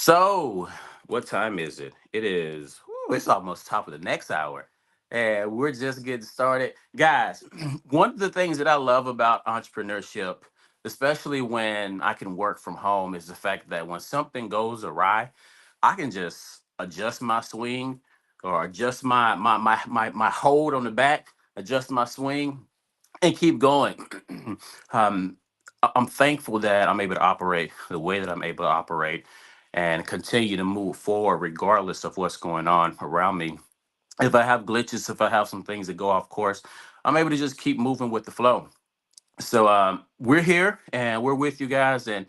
So, what time is it? It's almost top of the next hour. And we're just getting started. Guys, one of the things that I love about entrepreneurship, especially when I can work from home, is the fact that when something goes awry, I can just adjust my swing or adjust my hold on the back, adjust my swing, and keep going. um, I'm thankful that I'm able to operate the way that I'm able to operate and continue to move forward regardless of what's going on around me. If I have glitches, if I have some things that go off course, I'm able to just keep moving with the flow. So we're here and we're with you guys, and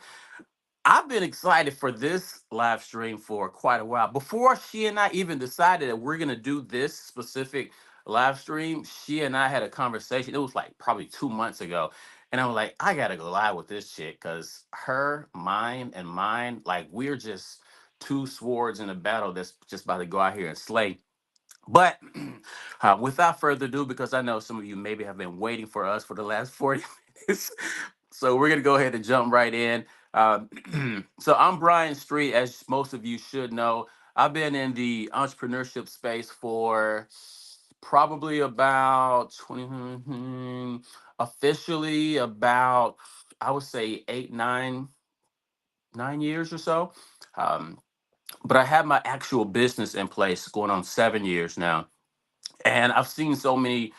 I've been excited for this live stream for quite a while. Before she and I even decided that we're gonna do this specific live stream, she and I had a conversation. It was like probably 2 months ago. And I was like, I gotta go live with this chick because her mind and mine, like we're just two swords in a battle that's just about to go out here and slay. But without further ado, because I know some of you maybe have been waiting for us for the last 40 minutes, so we're going to go ahead and jump right in. So I'm Brian Street, as most of you should know. I've been in the entrepreneurship space for probably about 20, officially about, I would say 9 years or so. Um, but I have my actual business in place going on 7 years now, and I've seen so many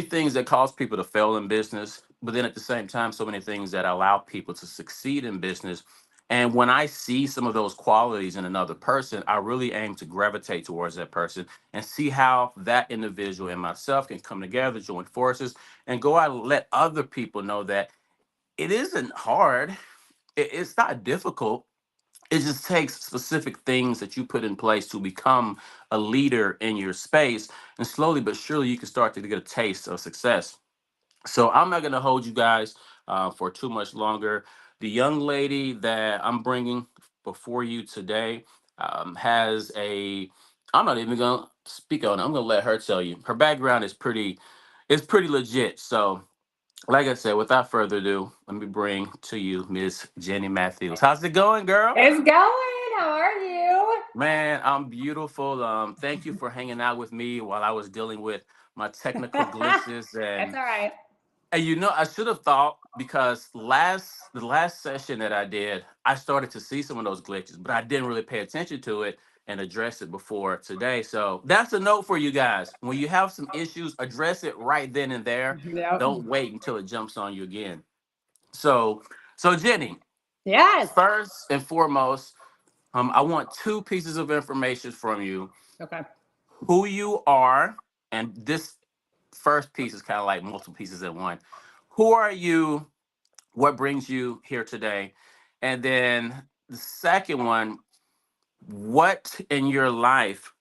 things that cause people to fail in business, but then at the same time, so many things that allow people to succeed in business. And when I see some of those qualities in another person, I really aim to gravitate towards that person and see how that individual and myself can come together, join forces, and go out and let other people know that it isn't hard. It's not difficult. It just takes specific things that you put in place to become a leader in your space. And slowly but surely, you can start to get a taste of success. So I'm not going to hold you guys for too much longer. The young lady that I'm bringing before you today has a. I'm not even going to speak on it. I'm going to let her tell you. Her background is pretty legit. So, like I said, without further ado, let me bring to you Miss Jenny Matthews. How's it going, girl? It's going. How are you? Man, I'm beautiful. Thank you for hanging out with me while I was dealing with my technical glitches. That's and all right. And I should have thought, because the last session that I did, I started to see some of those glitches, but I didn't really pay attention to it and address it before today. So that's a note for you guys. When you have some issues, address it right then and there. Yep. Don't wait until it jumps on you again. So, so Jenny, Yes. first and foremost, I want two pieces of information from you: Okay. who you are, and this first piece is kind of like multiple pieces in one. Who are you? What brings you here today? And then the second one, what in your life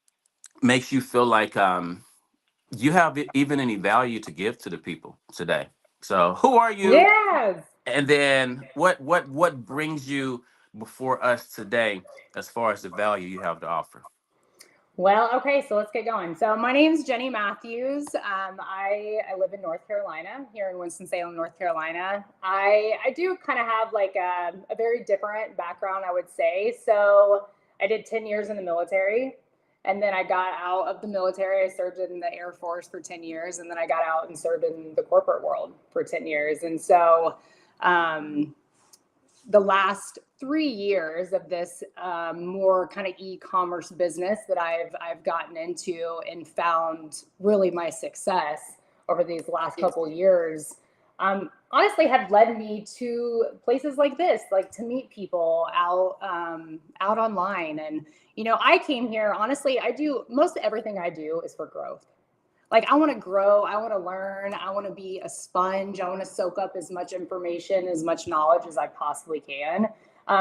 makes you feel like you have even any value to give to the people today? So who are you? Yes. And then what brings you before us today as far as the value you have to offer? Well, okay, so let's get going. So my name's Jenny Matthews. I live in North Carolina, here in Winston-Salem, North Carolina. I do kind of have like a very different background, I would say. So I did 10 years in the military, and then I got out of the military. I served in the Air Force for 10 years, and then I got out and served in the corporate world for 10 years. And so um, the last 3 years of this more kind of e-commerce business that I've gotten into and found really my success over these last couple of years, honestly have led me to places like this, like to meet people out online. And I came here, honestly. I do most everything I do is for growth. Like, I want to grow, I want to learn, I want to be a sponge, I want to soak up as much information, as much knowledge as I possibly can.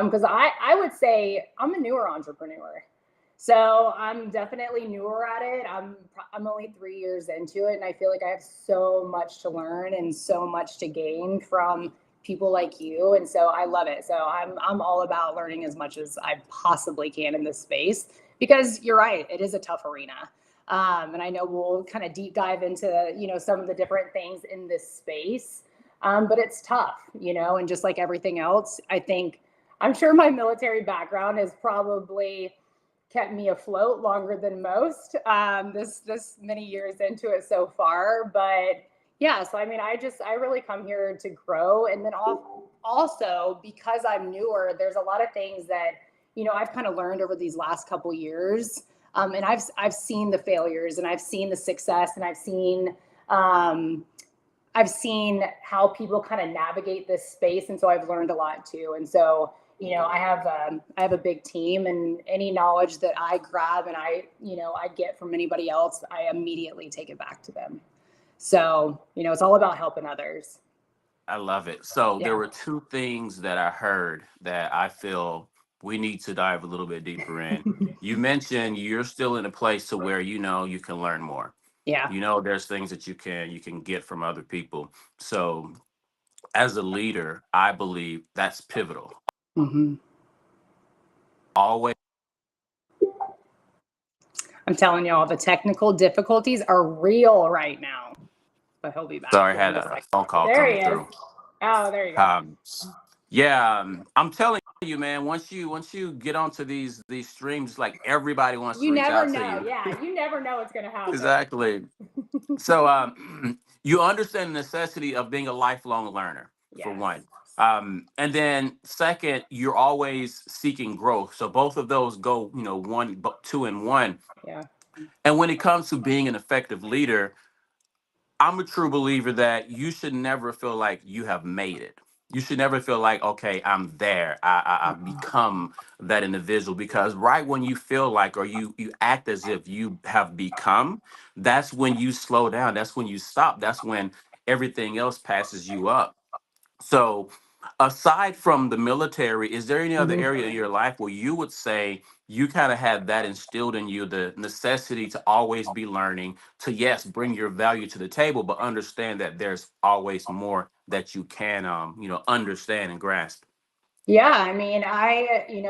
Because I would say I'm a newer entrepreneur. So I'm definitely newer at it. I'm only 3 years into it, and I feel like I have so much to learn and so much to gain from people like you. And so I love it. So I'm all about learning as much as I possibly can in this space, because you're right, it is a tough arena. And I know we'll kind of deep dive into, some of the different things in this space. But it's tough, and just like everything else, I think I'm sure my military background has probably kept me afloat longer than most. This many years into it so far, but yeah. So I mean, I really come here to grow, and then also because I'm newer, there's a lot of things that I've kind of learned over these last couple years, and I've seen the failures, and I've seen the success, and um, I've seen how people kind of navigate this space, and so I've learned a lot too. And so, I have a big team, and any knowledge that I grab and I get from anybody else, I immediately take it back to them. So, it's all about helping others. I love it. So there Yeah. were two things that I heard that I feel we need to dive a little bit deeper in. You mentioned you're still in a place to where you can learn more. Yeah. There's things that you can get from other people. So as a leader, I believe that's pivotal. Hmm. Always. I'm telling y'all, the technical difficulties are real right now, but he'll be back Sorry, I here had in a a second. phone call There coming he is. through. Oh, there you go. Um, yeah, I'm telling you, man. Once you get onto these streams, like everybody wants to You reach never out to know. you. Yeah, you never know what's going to happen. Exactly. So you understand the necessity of being a lifelong learner, for Yes. one. And then second, you're always seeking growth. So both of those go, two in one. Yeah. And when it comes to being an effective leader, I'm a true believer that you should never feel like you have made it. You should never feel like, okay, I'm there. I've become that individual, because right when you feel like, or you act as if you have become, that's when you slow down. That's when you stop. That's when everything else passes you up. So, aside from the military, is there any other Mhm. area in your life where you would say you kind of had that instilled in you, the necessity to always be learning, to yes, bring your value to the table, but understand that there's always more that you can, understand and grasp? Yeah, I mean,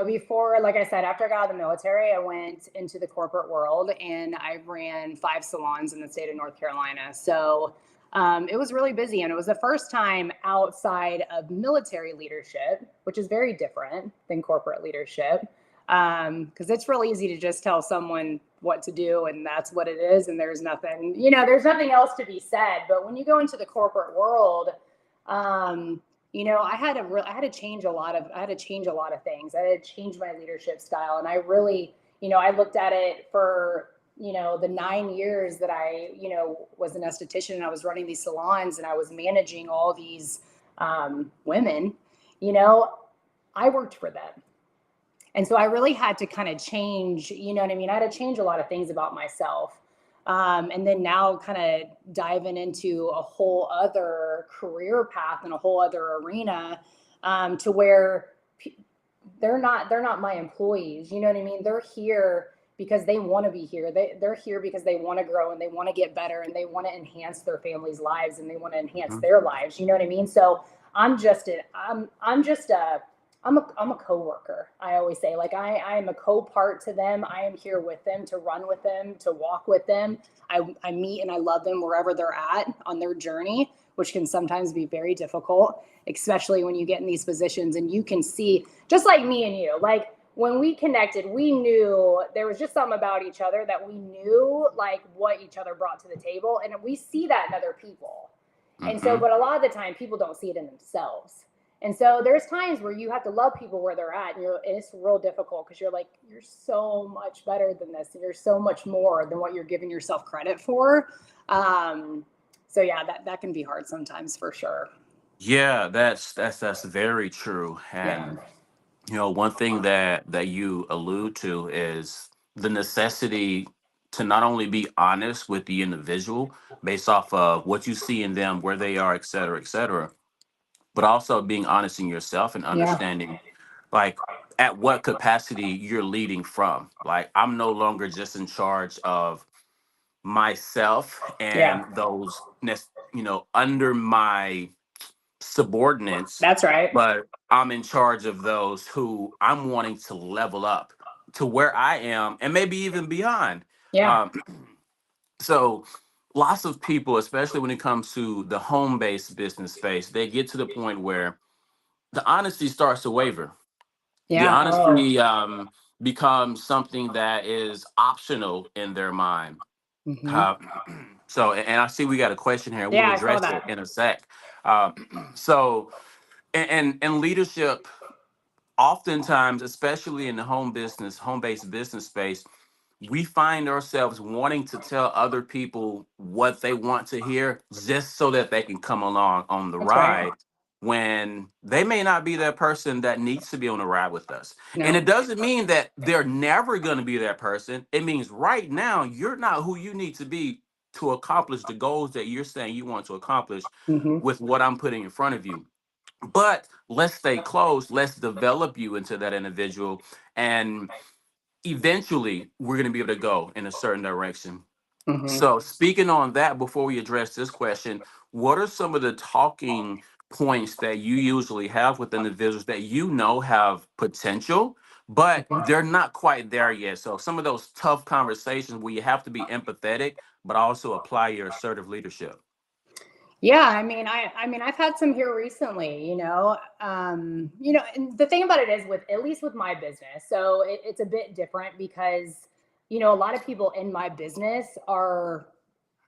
before, like I said, after I got out of the military, I went into the corporate world and I ran 5 salons in the state of North Carolina. So it was really busy, and it was the first time outside of military leadership, which is very different than corporate leadership. Because it's real easy to just tell someone what to do, and that's what it is, and there's nothing else to be said. But when you go into the corporate world, um, I had to change a lot of things. I had to change my leadership style, and I really, I looked at it for the 9 years that I was an esthetician, and I was running these salons, and I was managing all these women. You know, I worked for them. And so I really had to kind of change, you know what I mean? I had to change a lot of things about myself. And then now kind of diving into a whole other career path and a whole other arena, to where they're not my employees. You know what I mean? They're here because they want to be here. They're here because they want to grow, and they want to get better, and they want to enhance their families' lives, and they want to enhance Mhm. their lives. You know what I mean? So I'm a coworker. I always say, like, I am a co-part to them. I am here with them, to run with them, to walk with them. I meet and I love them wherever they're at on their journey, which can sometimes be very difficult, especially when you get in these positions and you can see, just like me and you, like when we connected, we knew there was just something about each other, that we knew like what each other brought to the table. And we see that in other people. And so, Mhm. but a lot of the time people don't see it in themselves. And so there's times where you have to love people where they're at, and it's real difficult, because you're like, you're so much better than this, and you're so much more than what you're giving yourself credit for. Um, so yeah, that can be hard sometimes, for sure. Yeah, that's very true. Yeah. And one thing that you allude to is the necessity to not only be honest with the individual based off of what you see in them, where they are, et cetera, but also being honest in yourself and Yeah. understanding, like, at what capacity you're leading from. Like, I'm no longer just in charge of myself Yeah. and those under my subordinates, That's right. but I'm in charge of those who I'm wanting to level up to where I am, and maybe even beyond. Yeah. Um, so, lots of people, especially when it comes to the home based business space, they get to the point where the honesty starts to waver. The Yeah. Oh. honesty becomes something that is optional in their mind. Hmm. Uh, so, and I see we got a question here. We'll Yeah, I saw address it that. in a sec. Uh, so, in leadership, oftentimes, especially in the home-based business space, we find ourselves wanting to tell other people what they want to hear just so that they can come along on the That's right. ride when they may not be that person that needs to be on the ride with us. And No. it doesn't mean that they're never going to be that person. It means right now you're not who you need to be to accomplish the goals that you're saying you want to accomplish Hmm. with what I'm putting in front of you. But let's stay close. Let's develop you into that individual. And eventually, we're going to be able to go in a certain direction. Hmm. So, speaking on that, before we address this question, what are some of the talking points that you usually have with individuals that you know have potential, but they're not quite there yet? So, some of those tough conversations where you have to be empathetic, but also apply your assertive leadership. Yeah, I mean, I've had some here recently. And the thing about it is, with at least with my business, so it's a bit different because a lot of people in my business are,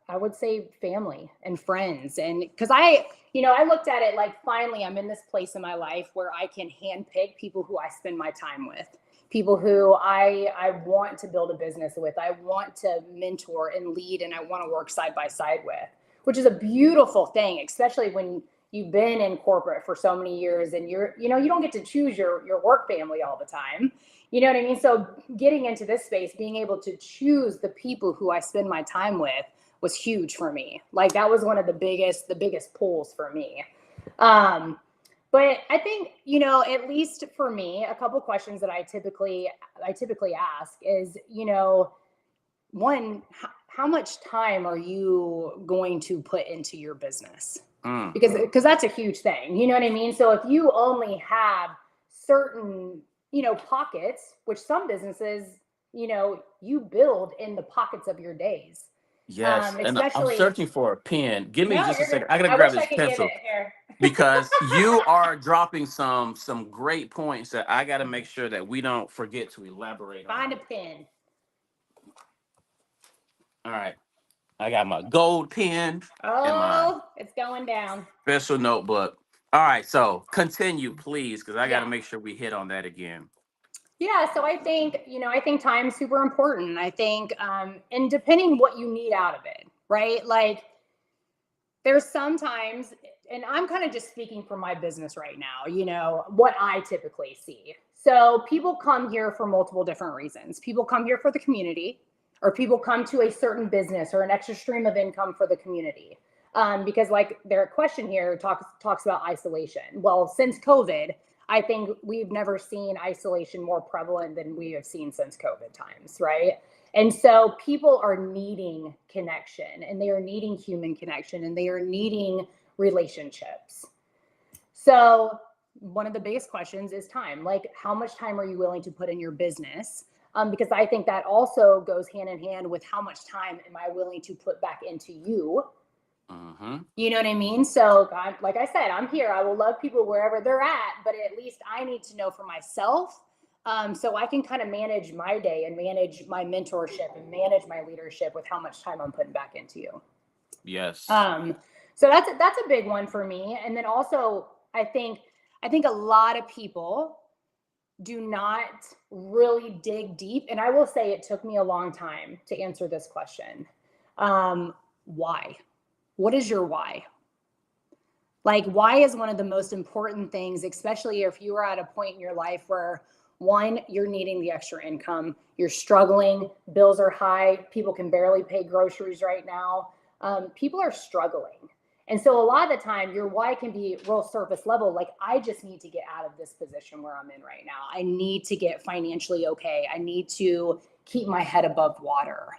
I would say, family and friends. And because I looked at it like, finally, I'm in this place in my life where I can handpick people who I spend my time with, people who I want to build a business with, I want to mentor and lead, and I want to work side by side with, which is a beautiful thing, especially when you've been in corporate for so many years and you don't get to choose your work family all the time. You know what I mean? So getting into this space, being able to choose the people who I spend my time with was huge for me. Like, that was one of the biggest pulls for me. Um, but I think, at least for me, a couple questions that I typically ask is, one, how much time are you going to put into your business? Mm, Because that's a huge thing. You know what I mean? So if you only have certain, pockets, which some businesses, you build in the pockets of your days. yes. And I'm Especially, searching for a pen. Give me no, just a you're good. second. I got to I grab wish I this could get it pencil here. because you are dropping some great points that I got to make sure that we don't forget to elaborate Find on. a pin. All right, I got my gold pen and my Oh, it's going down. special notebook. All right, so continue, please, because I got to Yeah. make sure we hit on that again. Yeah, so I think time's super important. I think, and depending what you need out of it, right? Like, there's sometimes, and I'm kind of just speaking for my business right now, what I typically see. So people come here for multiple different reasons. People come here for the community, or people come to a certain business or an extra stream of income for the community. Because, like, their question here talks about isolation. Well, since COVID, I think we've never seen isolation more prevalent than we have seen since COVID times, right? And so people are needing connection, and they are needing human connection, and they are needing relationships. So one of the biggest questions is time. Like, how much time are you willing to put in your business? Because I think that also goes hand in hand with how much time am I willing to put back into you. Mm-hmm. You know what I mean? So, God, like I said, I'm here. I will love people wherever they're at, but at least I need to know for myself, so I can kind of manage my day and manage my mentorship and manage my leadership with how much time I'm putting back into you. Yes. Um, so that's a big one for me. And then also, I think a lot of people do not really dig deep. And I will say it took me a long time to answer this question. Why? What is your why? Like, why is one of the most important things, especially if you are at a point in your life where, one, you're needing the extra income, you're struggling, bills are high, people can barely pay groceries right now. People are struggling. And so a lot of the time, your why can be real surface level. Like, I just need to get out of this position where I'm in right now. I need to get financially okay. I need to keep my head above water.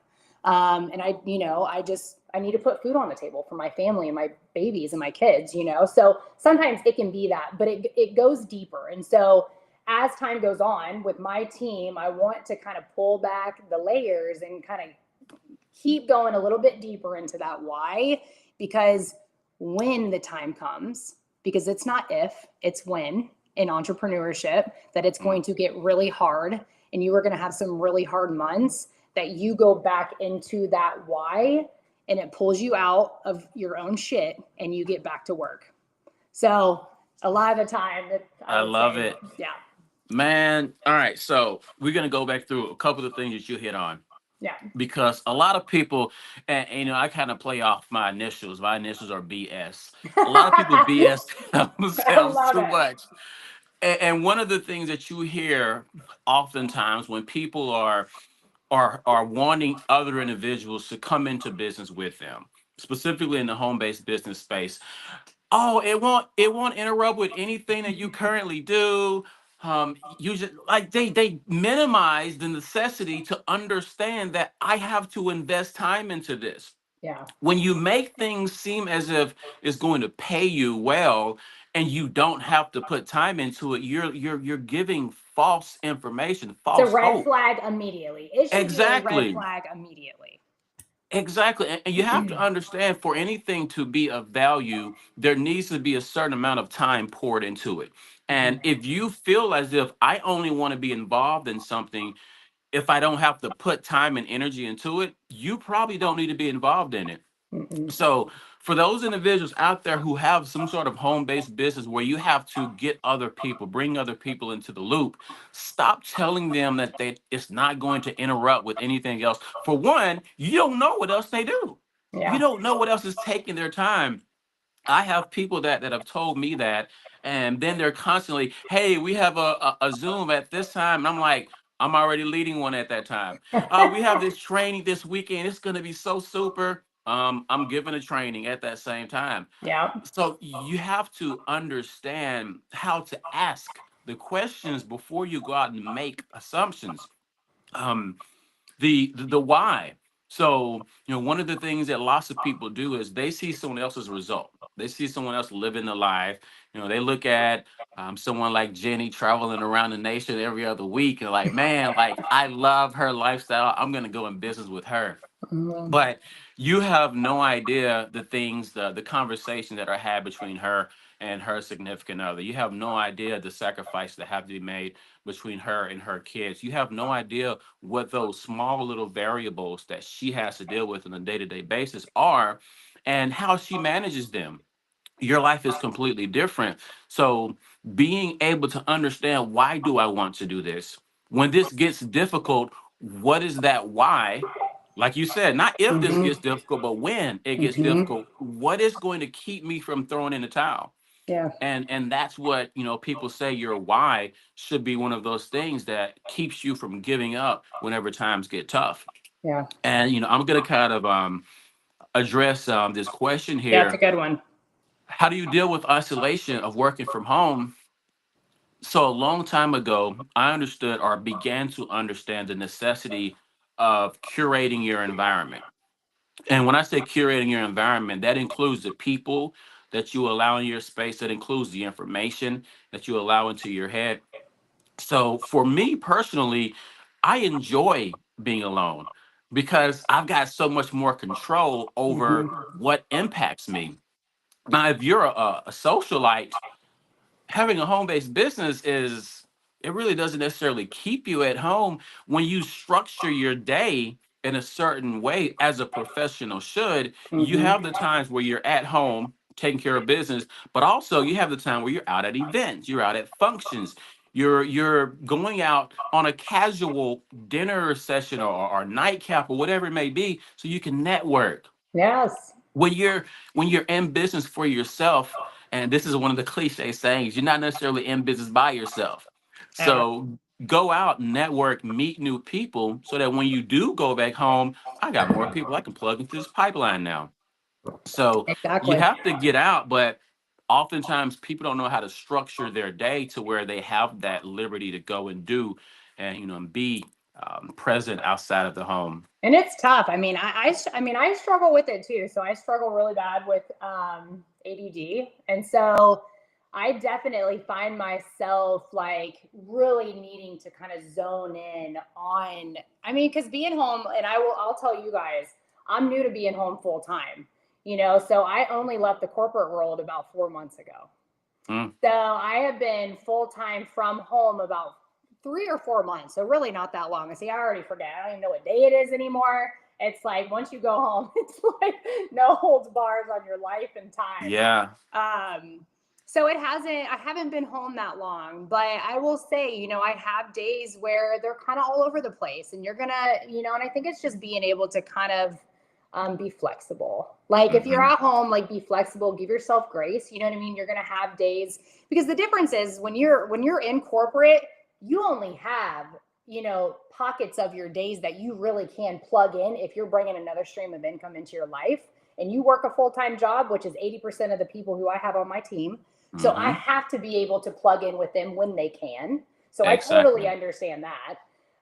And I need to put food on the table for my family and my babies and my kids. So sometimes it can be that, but it goes deeper. And so as time goes on with my team, I want to kind of pull back the layers and kind of keep going a little bit deeper into that why, because when the time comes, because it's not if, it's when, in entrepreneurship, that it's going to get really hard and you are going to have some really hard months, that you go back into that why and it pulls you out of your own shit and you get back to work. So a lot of the time that I I would love say, it. yeah, Man, all right. So we're gonna go back through a couple of things that you hit on yeah. because a lot of people, and you know, I kind of play off my initials. My initials are BS. A lot of people BS I themselves love too it. much. And one of the things that you hear oftentimes when people are wanting other individuals to come into business with them, specifically in the home-based business space. Oh, it won't interrupt with anything that you currently do. You just like they minimize the necessity to understand that I have to invest time into this. Yeah. When you make things seem as if it's going to pay you well and you don't have to put time into it, you're giving false information, It's a false red hope. flag immediately. It should be a red Exactly. flag immediately. Exactly. And you have to understand for anything to be of value, there needs to be a certain amount of time poured into it. And if you feel as if I only want to be involved in something if I don't have to put time and energy into it, you probably don't need to be involved in it. Mm-mm. So, for those individuals out there who have some sort of home-based business where you have to get other people, bring other people into the loop, stop telling them that it's not going to interrupt with anything else. For one, you don't know what else they do. You Yeah. don't know what else is taking their time. I have people that have told me that, and then they're constantly, "Hey, we have a Zoom at this time," and I'm like, "I'm already leading one at that time." We have this training this weekend. It's going to be so super. I'm giving a training at that same time. Yeah. So you have to understand how to ask the questions before you go out and make assumptions. Um, the why. So, you know, one of the things that lots of people do is they see someone else's result. They see someone else living the life. You know, they look at someone like Jenny traveling around the nation every other week and like, man, like I love her lifestyle. I'm gonna go in business with her. Mhm. But you have no idea the things, the conversations that are had between her and her significant other. You have no idea the sacrifices that have to be made between her and her kids. You have no idea what those small little variables that she has to deal with on a day-to-day basis are and how she manages them. Your life is completely different. So being able to understand, why do I want to do this? When this gets difficult, what is that why? Like you said, not if this Mhm. gets difficult, but when it gets Mhm. difficult, what is going to keep me from throwing in the towel? Yeah. And that's what, you know, people say your why should be one of those things that keeps you from giving up whenever times get tough. Yeah. And you know, I'm gonna kind of address this question Yeah. It's a here. good one. How do you deal with isolation of working from home? So a long time ago, I understood or began to understand the necessity of curating your environment. And when I say curating your environment, that includes the people that you allow in your space, that includes the information that you allow into your head. So for me personally, I enjoy being alone because I've got so much more control over Mhm. what impacts me. Now, if you're a socialite, having a home-based business is, it really doesn't necessarily keep you at home. When you structure your day in a certain way as a professional should, you Mhm. have the times where you're at home taking care of business, but also you have the time where you're out at events, you're out at functions, you're going out on a casual dinner session or nightcap or whatever it may be so you can network. Yes. When you're in business for yourself, and this is one of the cliche sayings, you're not necessarily in business by yourself. Yeah. So go out, network, meet new people so that when you do go back home, I got more people I can plug into this pipeline now. So you Exactly. have to get out, but oftentimes people don't know how to structure their day to where they have that liberty to go and do and, you know, and be present outside of the home. And it's tough. I mean, I mean, I struggle with it too. So I struggle really bad with ADD, and so I definitely find myself like really needing to kind of zone in on. I mean, because being home, and I'll tell you guys, I'm new to being home full time. You know, so I only left the corporate world about 4 months ago. Mm. So I have been full time from home about 3 or 4 months. So really not that long. See, I already forget. I don't even know what day it is anymore. It's like once you go home, it's like no holds bars on your life and time. Yeah. So I haven't been home that long, but I will say, I have days where they're kind of all over the place and you're gonna, and I think it's just being able to kind of be flexible. Like if you're Hmm. at home, like be flexible, give yourself grace. You know what I mean? You're gonna have days because the difference is when you're in corporate, you only have pockets of your days that you really can plug in if you're bringing another stream of income into your life and you work a full-time job, which is 80% of the people who I have on my team. So I Hmm. have to be able to plug in with them when they can. So I totally Exactly. understand that.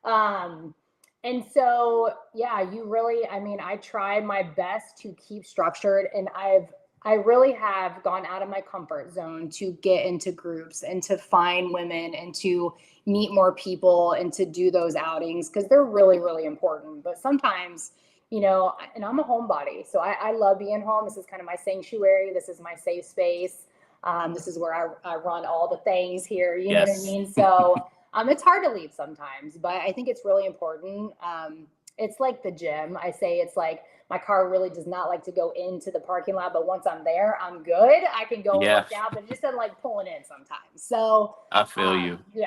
Um, and so, yeah, you really, I mean, I try my best to keep structured, and I really have gone out of my comfort zone to get into groups and to find women and to meet more people and to do those outings because they're really, really important. But sometimes, and I'm a homebody, so I love being home. This is kind of my sanctuary. This is my safe space. This is where I run all the things here. You know what I Yes. mean? So it's hard to leave sometimes, but I think it's really important. It's like the gym. I say it's like my car really does not like to go into the parking lot, but once I'm there, I'm good. I can go Yeah. work out, but it just doesn't like pulling in sometimes. So, I feel you. yeah,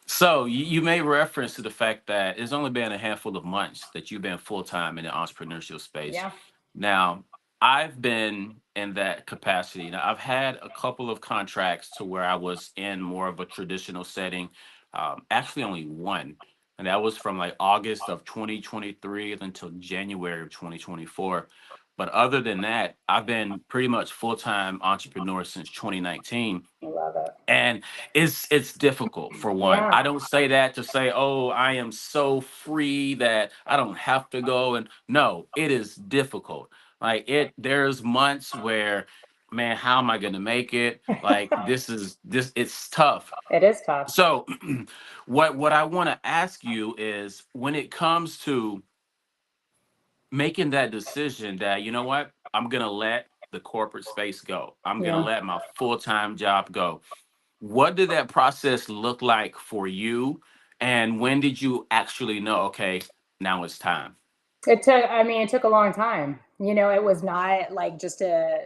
So you made reference to the fact that it's only been a handful of months that you've been full time in the entrepreneurship space. yeah, Now, I've been in that capacity. Now, I've had a couple of contracts to where I was in more of a traditional setting. Actually, only one, and that was from like August of 2023 until January of 2024. But other than that, I've been pretty much full time entrepreneur since 2019, I love it. and it's difficult. For one, Yeah, I don't say that to say, oh, I am so free that I don't have to go. And no, it is difficult. Like, there's months where, man, how am I going to make it? Like, this it's tough. it is tough. So what I want to ask you is, when it comes to making that decision, that, you know what, I'm going to let the corporate space go, I'm going to Yeah. let my full-time job go, what did that process look like for you? And when did you actually know, okay, now it's time? It took a long time. It was not like just the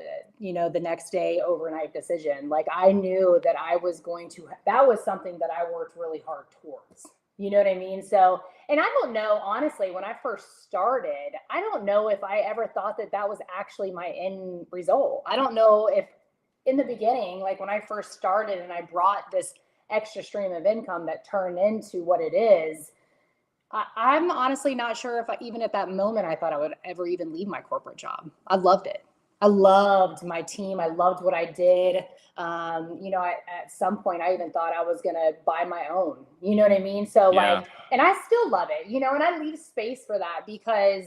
next day overnight decision. Like I knew that I was going to, that was something that I worked really hard towards. You know what I mean? So, and I don't know, honestly, when I first started, I don't know if I ever thought that that was actually my end result. I don't know if in the beginning, like when I first started and I brought this extra stream of income that turned into what it is, I'm honestly not sure if even at that moment I thought I would ever even leave my corporate job. I loved it. I loved my team. I loved what I did. At some point, I even thought I was going to buy my own. You know what I mean? So, Yeah. and I still love it, and I leave space for that because,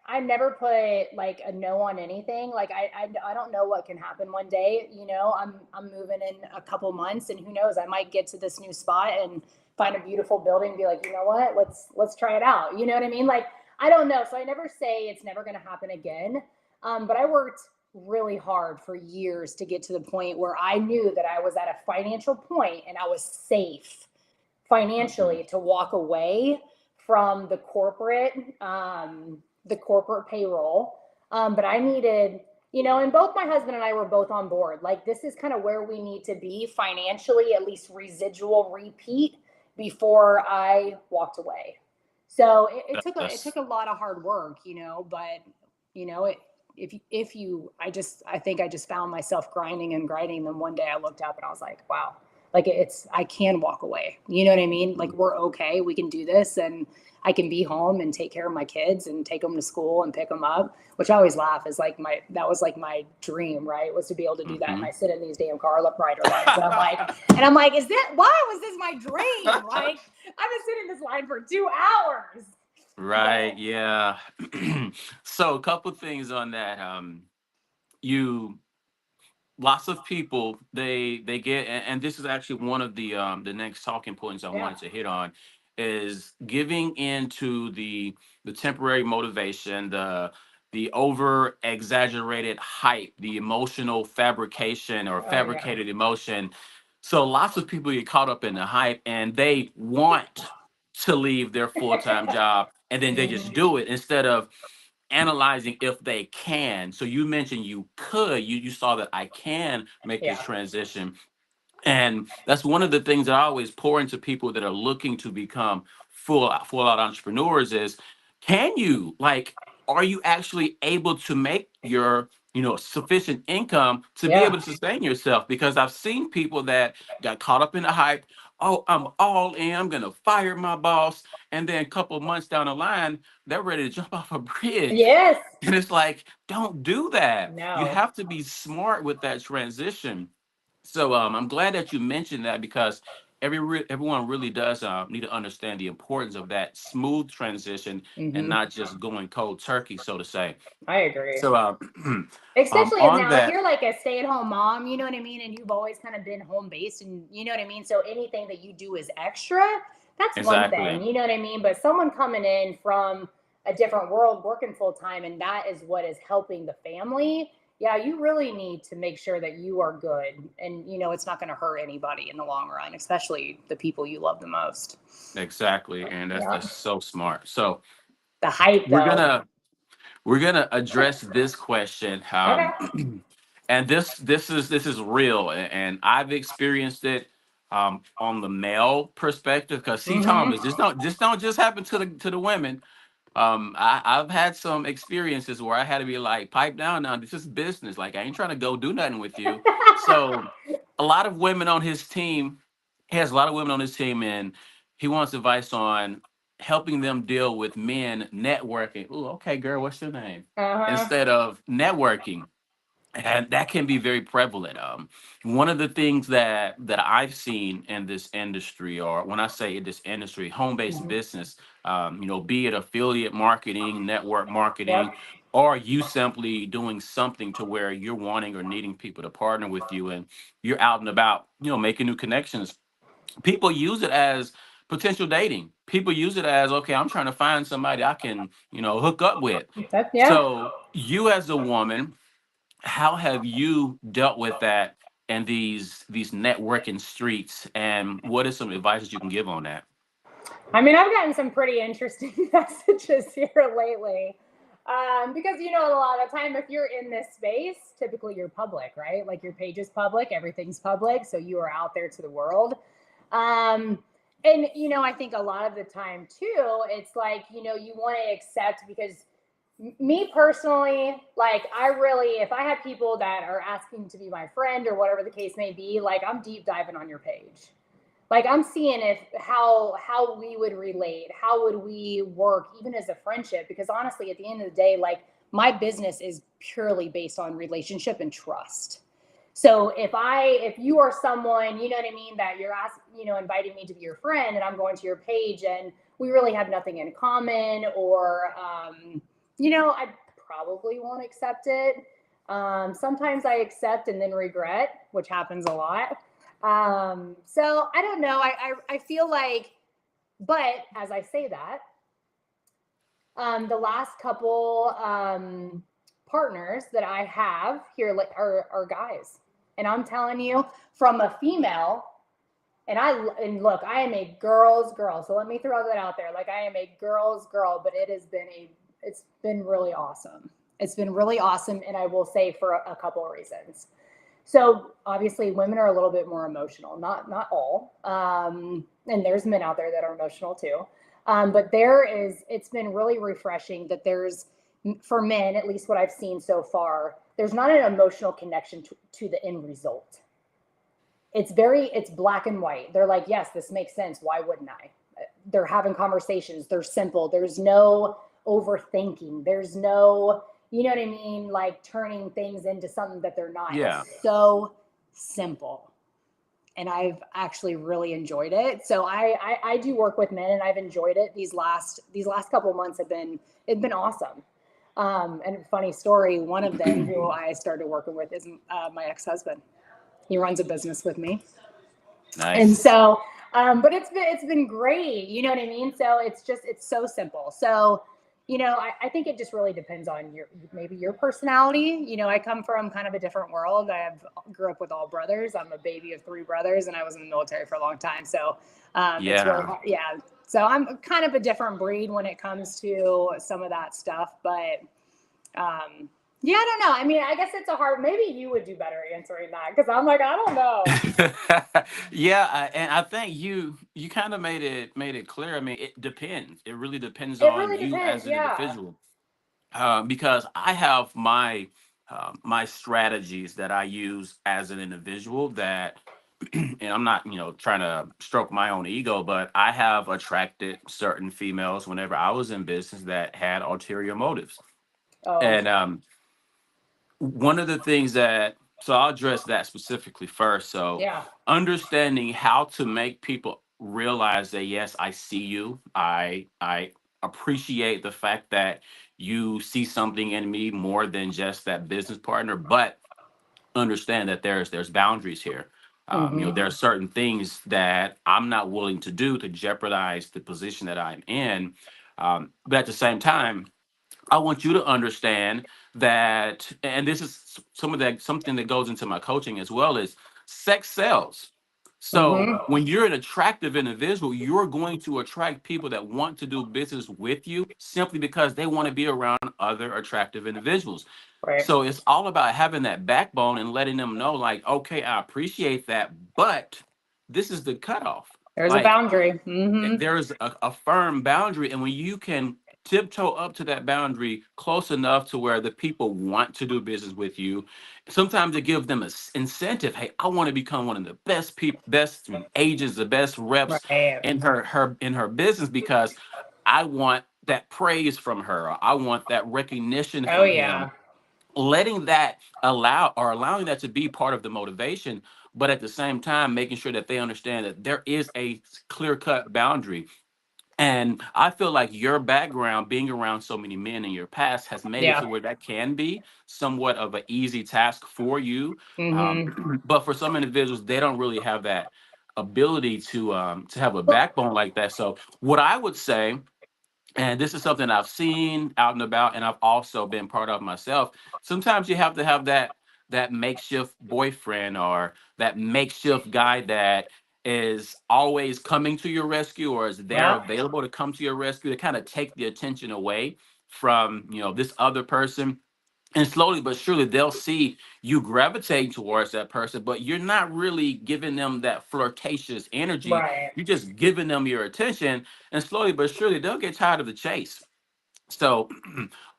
I never put like a no on anything. Like I don't know what can happen one day. I'm moving in a couple months, and who knows? I might get to this new spot and find a beautiful building and be like, you know what, let's try it out. You know what I mean? Like I don't know. So I never say it's never going to happen again. But I worked really hard for years to get to the point where I knew that I was at a financial point and I was safe Hmm. financially to walk away from the corporate payroll. But I needed, and both my husband and I were both on board. Like this is kind of where we need to be financially, at least residual repeat before I walked away. So it That's took a lot of hard work, but it, I think I just found myself grinding and grinding. Then one day I looked up and I was like, wow, like I can walk away. You know what I mean? Like we're okay. We can do this, and I can be home and take care of my kids and take them to school and pick them up. Which I always laugh is like that was like my dream, right? Was to be able to do that. And hmm I sit in these damn car rider lines, and I'm like, is that why was this my dream? Like I've been sitting in this line for 2 hours. right. So Yeah. So a couple things on that. You Lots of people, they get, and this is actually one of the next talking points I yeah, wanted to hit on, is giving into the temporary motivation, the over exaggerated hype, the emotional fabrication or Oh yeah. fabricated emotion. So lots of people get caught up in the hype and they want to leave their full-time job and then they just Mhm. do it instead of analyzing if they can. So you mentioned you saw that I can make this Yeah. transition. And that's one of the things that I always pour into people that are looking to become full out entrepreneurs is, can you, like, are you actually able to make your, sufficient income to be Yeah. able to sustain yourself? Because I've seen people that got caught up in the hype. Oh, I'm all in, I'm gonna fire my boss. And then a couple of months down the line, they're ready to jump off a bridge. Yes. And it's like, don't do that. You No. have to be smart with that transition. So I'm glad that you mentioned that because everyone really does need to understand the importance of that smooth transition and Hmm. not just going cold turkey, so to say. I agree. So Especially on now, if that, you're like a stay-at-home mom, you know what I mean, and you've always kind of been home based, and you know what I mean. So anything that you do is extra. That's one exactly, thing, you know what I mean. But someone coming in from a different world, working full time, and that is what is helping the family. Yeah, you really need to make sure that you are good, and it's not going to hurt anybody in the long run, especially the people you love the most. exactly, and Yeah. that's so smart. So The hype, we're though. gonna we're gonna address this question, Okay. and this is real, and I've experienced it on the male perspective. Because see, Mm-hmm. Thomas, this don't just happen to the women. I've had some experiences where I had to be like, pipe down now. This is business. Like, I ain't trying to go do nothing with you. So, a lot of women on his team, he has a lot of women on his team, and he wants advice on helping them deal with men networking. Ooh, okay, girl, what's your name? Uh-huh. Instead of networking, and that can be very prevalent. One of the things that I've seen in this industry, or when I say in this industry, home-based Mhm. business, be it affiliate marketing, network Yep. marketing, or you simply doing something to where you're wanting or needing people to partner with you, and you're out and about, making new connections. People use it as potential dating. People use it as, okay, I'm trying to find somebody I can, hook up with. Yeah. So you as a woman, how have you dealt with that and these networking streets, and what is some advice that you can give on that? I mean, I've gotten some pretty interesting messages here lately. Because, a lot of time, if you're in this space, typically you're public, right? Like your page is public, everything's public. So you are out there to the world. Um, and, I think a lot of the time too, it's like, you want to accept because me personally, like I really, if I have people that are asking to be my friend or whatever the case may be, like I'm deep diving on your page. Like I'm seeing if how we would relate, how would we work even as a friendship, because honestly at the end of the day, like my business is purely based on relationship and trust. So if you are someone, you know what I mean, that you're asking, inviting me to be your friend, and I'm going to your page and we really have nothing in common, or I probably won't accept it. Sometimes I accept and then regret, which happens a lot. So I don't know. I feel like, but as I say that, the last couple partners that I have here are guys, and I'm telling you, from a female, and look, I am a girl's girl, so let me throw that out there. Like I am a girl's girl, but it's been really awesome. It's been really awesome, and I will say for a couple of reasons. So obviously, women are a little bit more emotional. Not all, and there's men out there that are emotional too. But it's been really refreshing that there's, for men, at least what I've seen so far, there's not an emotional connection to the end result. It's black and white. They're like, yes, this makes sense. Why wouldn't I? They're having conversations. They're simple. There's no overthinking. There's no, you know what I mean? Like turning things into something that they're not. Yeah. It's so simple. And I've actually really enjoyed it. So I do work with men, and I've enjoyed it. These last couple of months it's been awesome. And funny story, one of them who I started working with is my ex-husband. He runs a business with me, and Nice. so, but it's been great. You know what I mean? So it's so simple. So, I think it just really depends on maybe your personality. I come from kind of a different world. Grew up with all brothers. I'm a baby of three brothers, and I was in the military for a long time. So it's really Yeah. hard. Yeah. So I'm kind of a different breed when it comes to some of that stuff. But um, yeah, I don't know. I mean, I guess it's a hard. Maybe you would do better answering that because I'm like, I don't know. Yeah, and I think you kind of made it clear. I mean, it depends. It really depends It on really you depends. as an Yeah. individual. Because I have my strategies that I use as an individual that, and I'm not trying to stroke my own ego, but I have attracted certain females whenever I was in business that had ulterior motives, Oh, and one of the things that so I'll address that specifically first. So yeah. understanding how to make people realize that yes, I see you. I appreciate the fact that you see something in me more than just that business partner, but understand that there's boundaries here. There are Mm-hmm. certain things that I'm not willing to do to jeopardize the position that I'm in. But at the same time, I want you to understand that, and this is some of that something that goes into my coaching as well, is sex sells. So Mm-hmm. when you're an attractive individual, you're going to attract people that want to do business with you simply because they want to be around other attractive individuals. Right. So it's all about having that backbone and letting them know, like, okay, I appreciate that, but this is the cutoff. There's a Like, boundary. Mm-hmm. there is a firm boundary, and when you can tiptoe up to that boundary close enough to where the people want to do business with you, sometimes it gives them an incentive. Hey, I want to become one of the best people, best agents, the best reps Right. in her business because I want that praise from her, or I want that recognition Oh from him. yeah. Letting that allowing that to be part of the motivation, but at the same time making sure that they understand that there is a clear cut boundary. And I feel like your background, being around so many men in your past, has made it Yeah. to where that can be somewhat of an easy task for you. Mm-hmm. But for some individuals, they don't really have that ability to have a Well, backbone like that. So what I would say, and this is something I've seen out and about, and I've also been part of myself. Sometimes you have to have that makeshift boyfriend or that makeshift guy that is always coming to your rescue or is there yeah. available to come to your rescue to kind of take the attention away from this other person, and slowly but surely they'll see you gravitating towards that person, but you're not really giving them that flirtatious energy. Right. You're just giving them your attention, and slowly but surely they'll get tired of the chase. So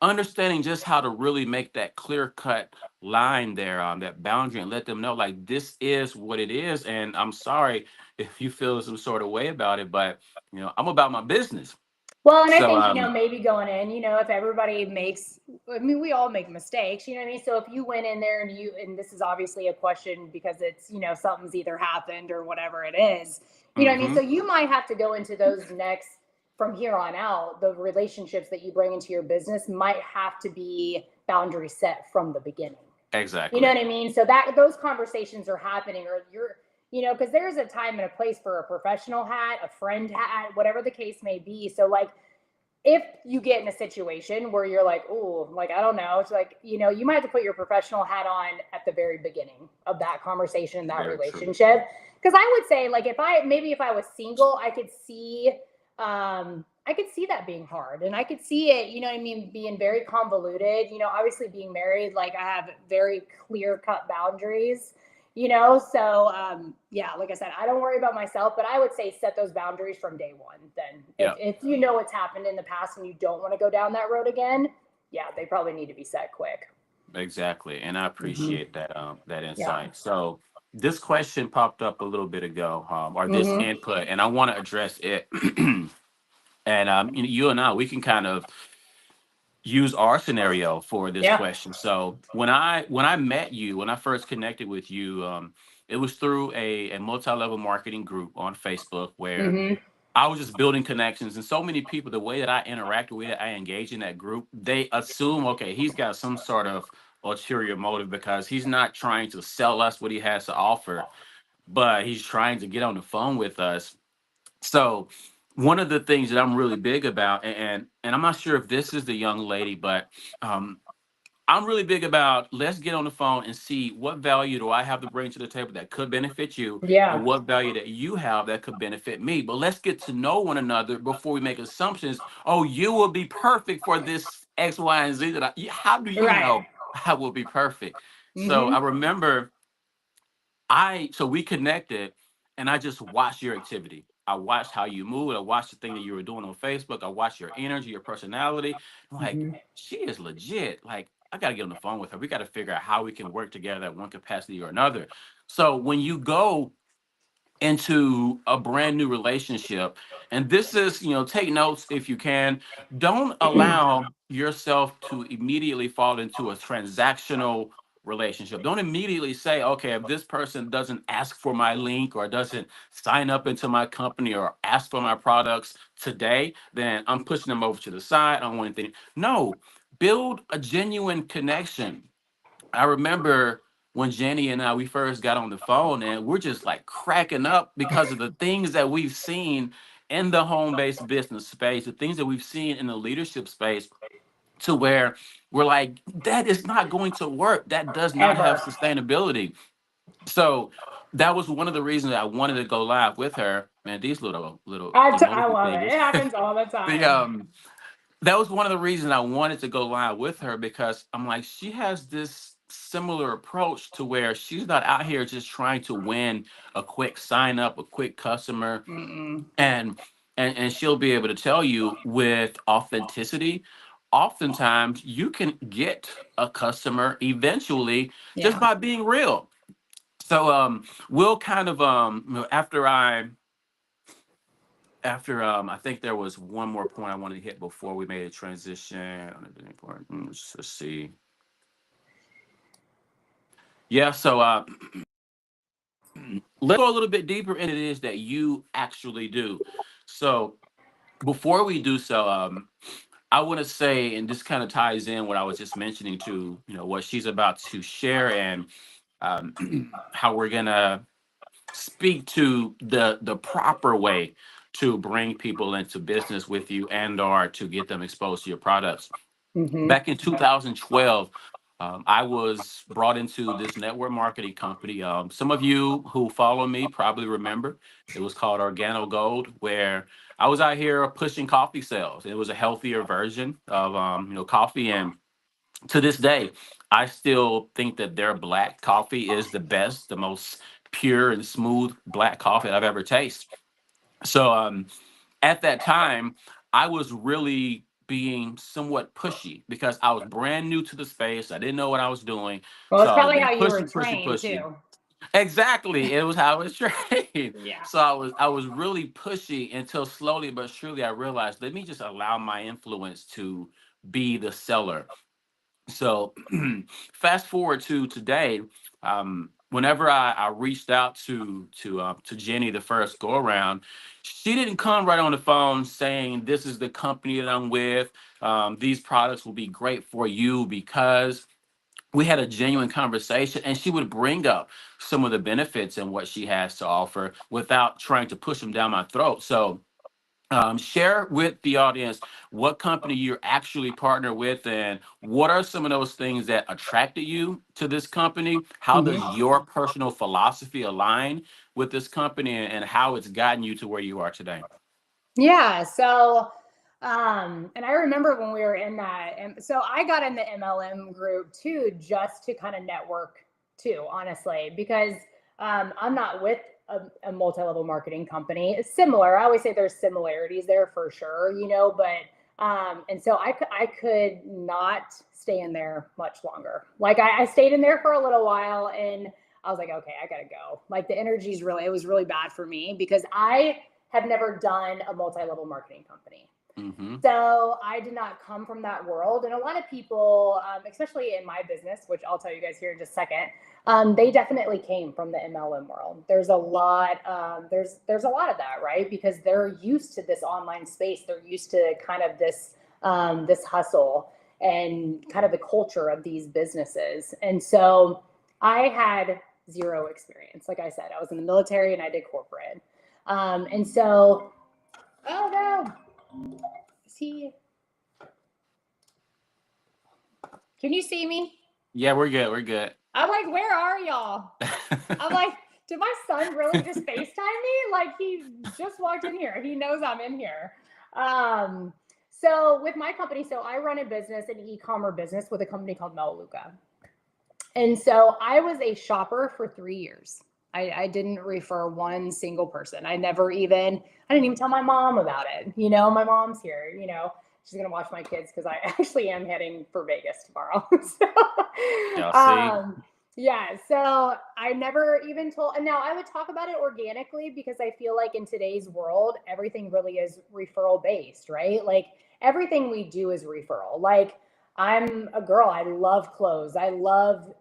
understanding just how to really make that clear cut line there on that boundary and let them know like this is what it is, and I'm sorry if you feel some sort of way about it, but I'm about my business. Well, and I So think, maybe going in, if everybody makes, I mean, we all make mistakes, you know what I mean? So if you went in there and this is obviously a question because it's, something's either happened or whatever it is, you know what I mean? So mhm, you might have to go into those next, from here on out, the relationships that you bring into your business might have to be boundary set from the beginning. You know exactly. what I mean? So that those conversations are happening, or because there's a time and a place for a professional hat, a friend hat, whatever the case may be. So like if you get in a situation where you're like, oh, like I don't know, it's like, you might have to put your professional hat on at the very beginning of that conversation, that Very true. relationship. Because I would say, like, if I was single, I could see that being hard, and I could see it, you know what I mean, being very convoluted. Obviously being married, like I have very clear cut boundaries. So yeah, like I said, I don't worry about myself, but I would say set those boundaries from day one. Then Yeah. if you know what's happened in the past and you don't want to go down that road again, yeah, they probably need to be set quick. Exactly, and I Mm-hmm. appreciate that Yeah. insight. So this question popped up a little bit ago, or this Mm-hmm. input, and I want to address it. And you and I, we can kind of use our scenario for this Yeah. question. So when I met you, when I first connected with you, it was through a multi-level marketing group on Facebook where Mm-hmm. I was just building connections, and so many people, the way that I interact, the way that I engage in that group, they assume, okay, he's got some sort of ulterior motive because he's not trying to sell us what he has to offer, but he's trying to get on the phone with us. So one of the things that I'm really big about, and I'm not sure if this is the young lady, but um, I'm really big about let's get on the phone and see what value do I have to bring to the table that could benefit you, and Yeah. what value that you have that could benefit me. But let's get to know one another before we make assumptions. Oh, you will be perfect for this X, Y, and Z. How do you Right. know I will be perfect? So I Mm-hmm. remember so we connected, and I just watched your activity. I watched how you moved. I watched the thing that you were doing on Facebook. I watched your energy, your personality. I'm like, Mm-hmm. she is legit. Like, I got to get on the phone with her. We got to figure out how we can work together at one capacity or another. So when you go into a brand new relationship, and this is, take notes if you can, don't allow yourself to immediately fall into a transactional relationship. Don't immediately say, okay, if this person doesn't ask for my link or doesn't sign up into my company or ask for my products today, then I'm pushing them over to the side. I don't want anything. No, build a genuine connection. I remember when Jenny and I we first got on the phone, and we're just like cracking up because of the things that we've seen in the home-based business space, the things that we've seen in the leadership space, to where we're like, that is not going to work. That does not have Ever. sustainability. So that was one of the reasons I wanted to go live with her. Man, these little I emoji love it. It thingies. happens all the the time. That was one of the reasons I wanted to go live with her, because I'm like, she has this similar approach to where she's not out here just trying to win a quick sign up, a quick customer, Mm-mm. and and she'll be able to tell you with authenticity. Oftentimes, you can get a customer eventually just Yeah. by being real. So we'll kind of I think there was one more point I wanted to hit before we made a transition. Let's see. Yeah, so let's go a little bit deeper into this that you actually do. So before we do so, I want to say, and this kind of ties in what I was just mentioning to, what she's about to share, and how we're gonna speak to the proper way to bring people into business with you and or to get them exposed to your products. Mm-hmm. Back in 2012, I was brought into this network marketing company. Some of you who follow me probably remember it was called Organo Gold, where I was out here pushing coffee sales. It was a healthier version of coffee, and to this day, I still think that their black coffee is the best, the most pure and smooth black coffee I've ever tasted. So at that time, I was really being somewhat pushy because I was brand new to the space. I didn't know what I was doing. Well, So it's I was probably being how you were pushy, pushy, trained pushy. too. Exactly. It was how I was trained. Yeah. So I was really pushy until slowly but surely I realized, let me just allow my influence to be the seller. So fast forward to today. Whenever I reached out to Jenny the first go around, she didn't come right on the phone saying, this is the company that I'm with, these products will be great for you, because we had a genuine conversation, and she would bring up some of the benefits and what she has to offer without trying to push them down my throat. So share with the audience what company you're actually partnered with, and what are some of those things that attracted you to this company. How does Mm-hmm. your personal philosophy align with this company, and how it's gotten you to where you are today? Yeah. So, and I remember when we were in that, and so I got in the MLM group too, just to kind of network too, honestly, because I'm not with a multi-level marketing company. It's similar. I always say there's similarities there for sure, but and so I could not stay in there much longer. Like I stayed in there for a little while, and I was like, okay, I gotta go. Like the energy's really, it was really bad for me because I had never done a multi-level marketing company. Mm-hmm. So I did not come from that world. And a lot of people, especially in my business, which I'll tell you guys here in just a second, they definitely came from the MLM world. There's a lot, there's a lot of that, right? Because they're used to this online space. They're used to kind of this hustle and kind of the culture of these businesses. And so I had zero experience. Like I said, I was in the military and I did corporate. And so Oh no. Is he? Can you see me? Yeah, we're good. We're good. I'm like, where are y'all? I'm like, did my son really just FaceTime me? Like he just walked in here. He knows I'm in here. So with my company, so I run a business, an e-commerce business with a company called Melaleuca. And so I was a shopper for 3 years. I didn't refer one single person. I didn't even tell my mom about it. You know, my mom's here, you know, she's going to watch my kids because I actually am heading for Vegas tomorrow. Y'all So, see? yeah, so I never even told, and now I would talk about it organically because I feel like in today's world, everything really is referral based, right? Like everything we do is referral. Like I'm a girl. I love clothes. I love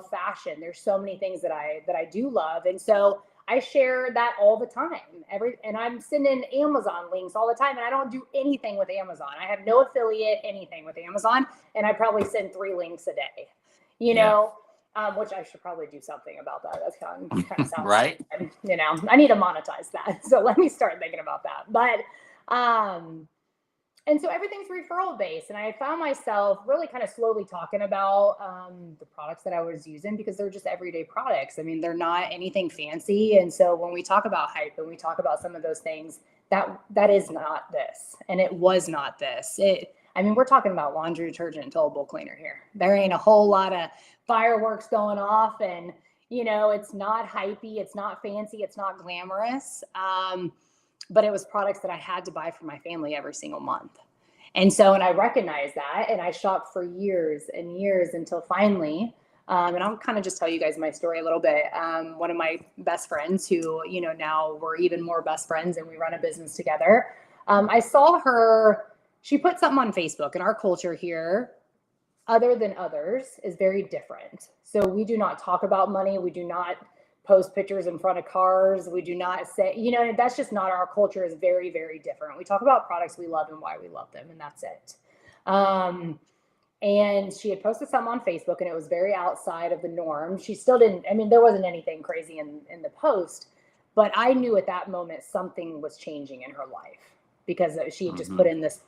fashion. There's so many things that I do love. And so I share that all the time. And I'm sending Amazon links all the time. And I don't do anything with Amazon. I have no affiliate anything with Amazon. And I probably send 3 links a day, you Yeah. know, which I should probably do something about that. That's kind of sounds Right? stupid, you know, I need to monetize that. So let me start thinking about that. But, and so everything's referral based. And I found myself really kind of slowly talking about the products that I was using because they're just everyday products. I mean, they're not anything fancy. And so when we talk about hype and we talk about some of those things, that is not this. And it was not this. I mean, we're talking about laundry detergent and toilet bowl cleaner here. There ain't a whole lot of fireworks going off, and you know, it's not hypey, it's not fancy, it's not glamorous. But it was products that I had to buy for my family every single month. And so, and I recognized that, and I shopped for years and years until finally, and I'll kind of just tell you guys my story a little bit. One of my best friends, who, you know, now we're even more best friends and we run a business together. I saw her, she put something on Facebook, and our culture here, other than others, is very different. So we do not talk about money. We do not post pictures in front of cars. We do not say, you know, that's just not our culture. Is very, very different. We talk about products we love and why we love them, and that's it. And she had posted something on Facebook, and it was very outside of the norm. She still didn't, I mean, there wasn't anything crazy in the post, but I knew at that moment something was changing in her life because she had just put in this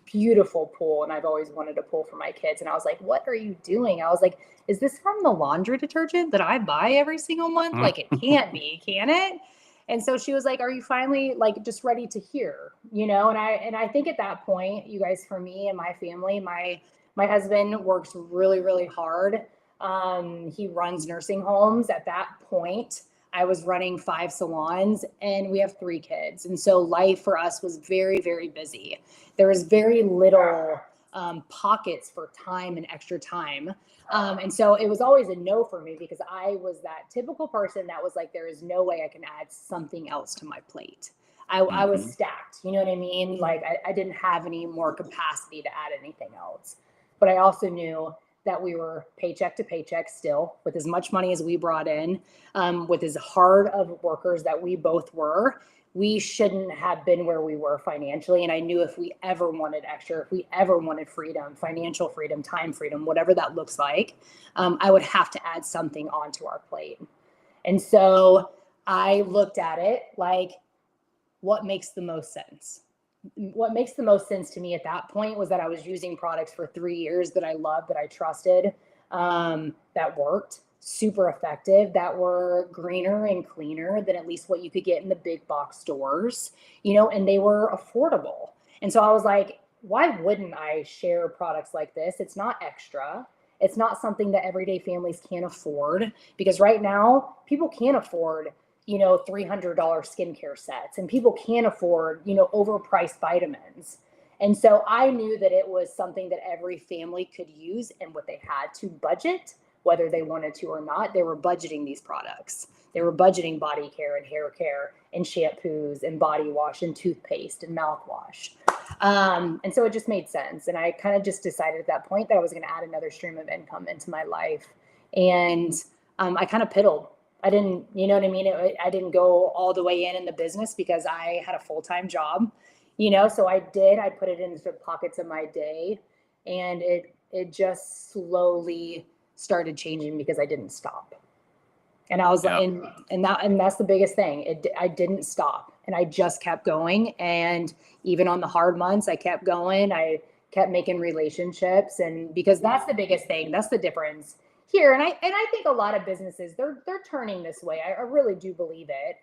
beautiful pool, and I've always wanted a pool for my kids. And I was like, what are you doing? I was like, is this from the laundry detergent that I buy every single month? Like, it can't be, can it? And so she was like, are you finally like just ready to hear, you know? And I think at that point, you guys, for me and my family, my husband works really, really hard. He runs nursing homes. At that point, I was running 5 salons, and we have 3 kids. And so life for us was very, very busy. There was very little pockets for time and extra time. And so it was always a no for me because I was that typical person that was like, there is no way I can add something else to my plate. I was stacked, you know what I mean? Like I didn't have any more capacity to add anything else. But I also knew that we were paycheck to paycheck still, with as much money as we brought in, with as hard of workers that we both were. We shouldn't have been where we were financially. And I knew if we ever wanted extra, if we ever wanted freedom, financial freedom, time freedom, whatever that looks like, I would have to add something onto our plate. And so I looked at it like, what makes the most sense? What makes the most sense to me at that point was that I was using products for 3 years that I loved, that I trusted, that worked, super effective, that were greener and cleaner than at least what you could get in the big box stores, you know, and they were affordable. And so I was like, why wouldn't I share products like this? It's not extra. It's not something that everyday families can't afford, because right now people can't afford, you know, $300 skincare sets, and people can't afford, you know, overpriced vitamins. And so I knew that it was something that every family could use, and what they had to budget, whether they wanted to or not, they were budgeting these products. They were budgeting body care and hair care and shampoos and body wash and toothpaste and mouthwash. And so it just made sense. And I kind of just decided at that point that I was going to add another stream of income into my life. And I kind of piddled. I didn't, you know what I mean? I didn't go all the way in the business because I had a full-time job, you know? So I put it into the pockets of my day, and it just slowly started changing because I didn't stop. And I was like, and that's the biggest thing. I didn't stop. And I just kept going. And even on the hard months, I kept going. I kept making relationships. And because that's the biggest thing, that's the difference here. And I think a lot of businesses, they're turning this way. I really do believe it.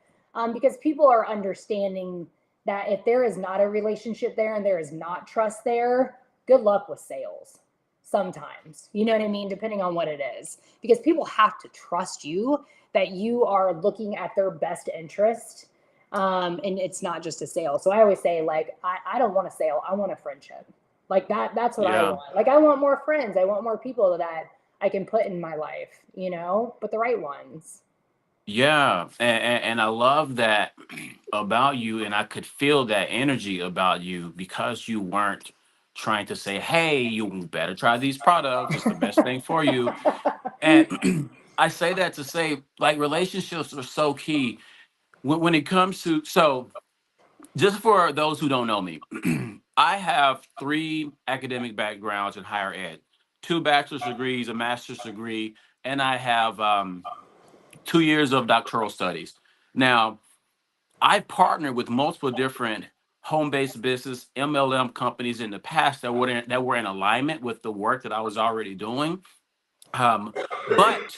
Because people are understanding that if there is not a relationship there and there is not trust there, good luck with sales sometimes. You know what I mean? Depending on what it is. Because people have to trust you that you are looking at their best interest. And it's not just a sale. So I always say, like, I don't want a sale. I want a friendship. Like that's what I Yeah. want. Like I want more friends. I want more people that I can put in my life, but the right ones. Yeah, and I love that about you, and I could feel that energy about you because you weren't trying to say, "Hey, you better try these products. It's the best thing for you." And I say that to say, like, relationships are so key when it comes to. So, just for those who don't know me, I have three academic backgrounds in higher ed, two bachelor's degrees, a master's degree, and I have 2 years of doctoral studies. Now, I partnered with multiple different home-based business MLM companies in the past that were in alignment with the work that I was already doing. But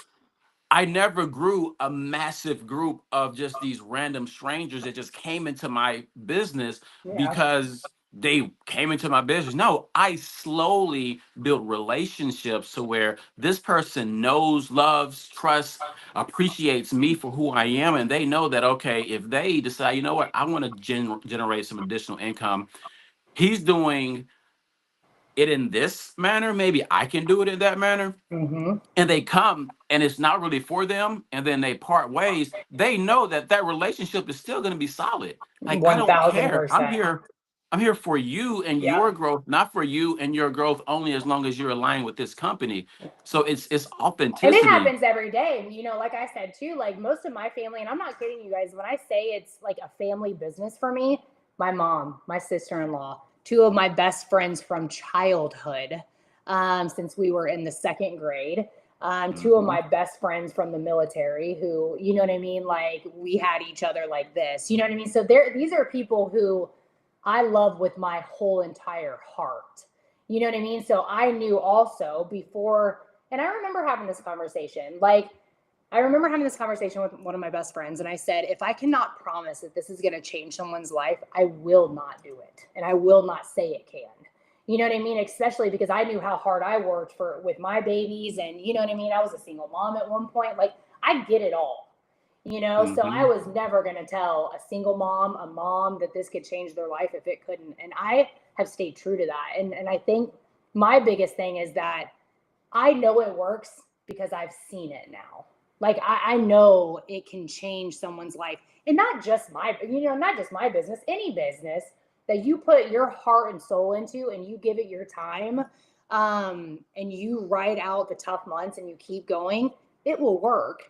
I never grew a massive group of just these random strangers that just came into my business Yeah. because they came into my business. No, I slowly built relationships to where this person knows, loves, trusts, appreciates me for who I am. And they know that, okay, if they decide, you know what, I want to generate some additional income, he's doing it in this manner. Maybe I can do it in that manner, Mm-hmm. and they come and it's not really for them and then they part ways, they know that that relationship is still going to be solid. Like, I don't care. i'm 1000%. here i'm here for you and Yep. your growth, not for you and your growth only, as long as you're aligned with this company. So it's And it authenticity. happens every day. Like I said too, like most of my family, and I'm not kidding you guys, when I say it's like a family business for me, my mom, my sister-in-law, two of my best friends from childhood, since we were in the second grade, two of Hmm. my best friends from the military who, you know what I mean? Like we had each other like this, you know what I mean? So these are people who I love with my whole entire heart. You know what I mean? So I knew also before, and I remember having this conversation. Like, I remember having this conversation with one of my best friends, and I said, if I cannot promise that this is going to change someone's life, I will not do it. And I will not say it can. You know what I mean? Especially because I knew how hard I worked with my babies. And you know what I mean? I was a single mom at one point. Like, I get it all. So I Hmm. was never going to tell a single mom, a mom, that this could change their life if it couldn't. And I have stayed true to that. And I think my biggest thing is that I know it works because I've seen it now. Like I know it can change someone's life, and not just my business, any business that you put your heart and soul into, and you give it your time, and you ride out the tough months, and you keep going. It will work.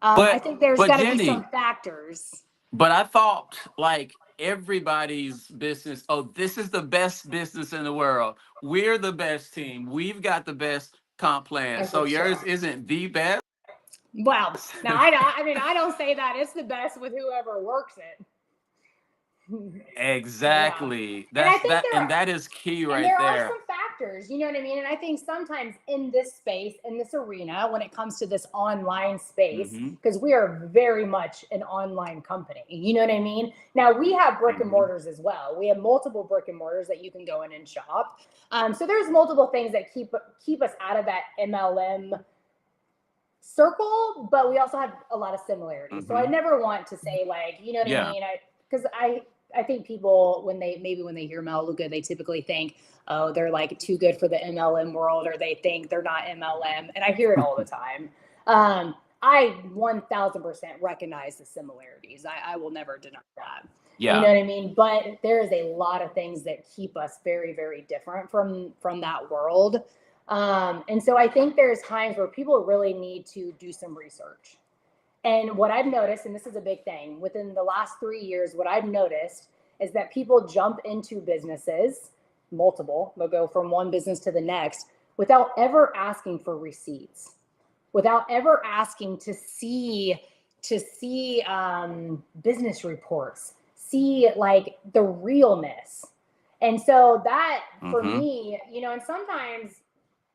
I but think there's but got to be some Jenny, factors. but I thought, like, everybody's business, oh, this is the best business in the world, we're the best team, we've got the best comp plan, I so think so. yours isn't the best. Well, now I mean, I don't say that. It's the best with whoever works it. Yeah. Exactly. And I That's think that, and that is key right there are there. some factors, you know what I mean? And I think sometimes in this space, in this arena, when it comes to this online space, Hmm. because we are very much an online company, you know what I mean? Now we have brick and Hmm. mortars as well. We have multiple brick and mortars that you can go in and shop. So there's multiple things that keep us out of that MLM circle, but we also have a lot of similarities. So I Hmm. never want to say, like, you know what I Yeah. mean? I think people, when they hear Melaleuca, they typically think, oh, they're like too good for the MLM world, or they think they're not MLM, and I hear it all the time. I 1000% recognize the similarities. I will never deny that. You know Yeah. what I mean? But there is a lot of things that keep us very, very different from that world. And so I think there's times where people really need to do some research. And what I've noticed, and this is a big thing, within the last 3 years, what I've noticed is that people jump into businesses, multiple, they'll go from one business to the next without ever asking for receipts, without ever asking to see business reports, see like the realness. And so that for Mm-hmm. me, and sometimes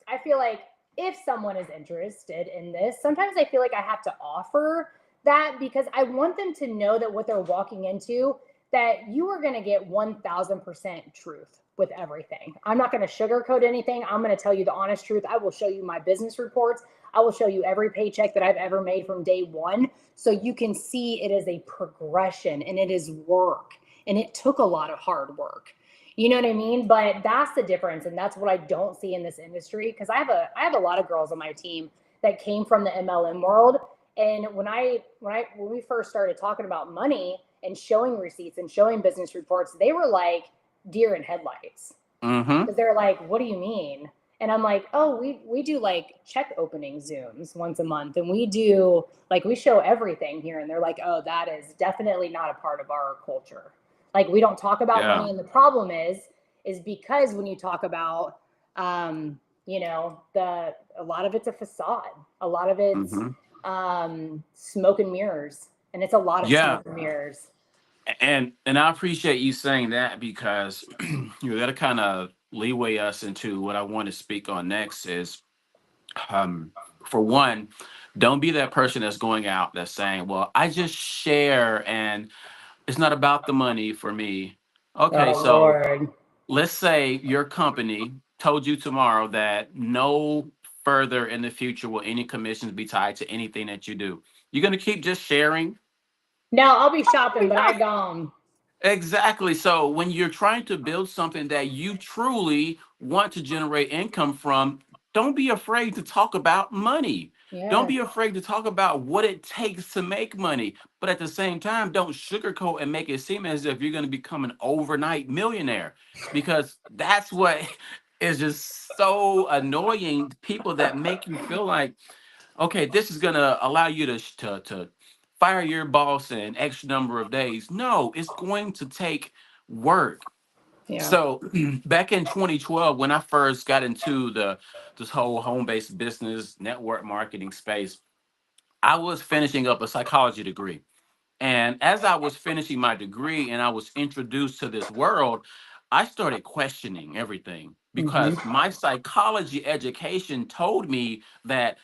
I feel like if someone is interested in this, sometimes I feel like I have to offer that because I want them to know that what they're walking into, that you are going to get 1000% truth with everything. I'm not going to sugarcoat anything. I'm going to tell you the honest truth. I will show you my business reports. I will show you every paycheck that I've ever made from day one. So you can see it is a progression and it is work. And it took a lot of hard work. You know what I mean? But that's the difference, and that's what I don't see in this industry. Because I have a lot of girls on my team that came from the MLM world, and when we first started talking about money and showing receipts and showing business reports, they were like deer in headlights Mm-hmm. because they're like, "What do you mean?" And I'm like, "Oh, we do like check opening Zooms once a month, and we do like we show everything here." And they're like, "Oh, that is definitely not a part of our culture. Like we don't talk about Yeah. money." And the problem is because when you talk about, the a lot of it's a facade, a lot of it's Mm-hmm. smoke and mirrors, and it's a lot of Yeah. smoke and mirrors. And I appreciate you saying that because that kind of leeway us into what I want to speak on next is um for one, don't be that person that's going out that's saying, well, I just share and it's not about the money for me. Okay, Oh so Lord. let's say your company told you tomorrow that no further in the future will any commissions be tied to anything that you do. You're going to keep just sharing. No, I'll be shopping, but I gone. Exactly. So when you're trying to build something that you truly want to generate income from, don't be afraid to talk about money. Don't Yes. be afraid to talk about what it takes to make money. But at the same time, don't sugarcoat and make it seem as if you're going to become an overnight millionaire because that's what is just so annoying. People that make you feel like, okay, this is gonna allow you to fire your boss in X number of days. No, it's going to take work. Yeah. So back in 2012, when I first got into this whole home-based business network marketing space, I was finishing up a psychology degree. And as I was finishing my degree and I was introduced to this world, I started questioning everything Hmm. because my psychology education told me that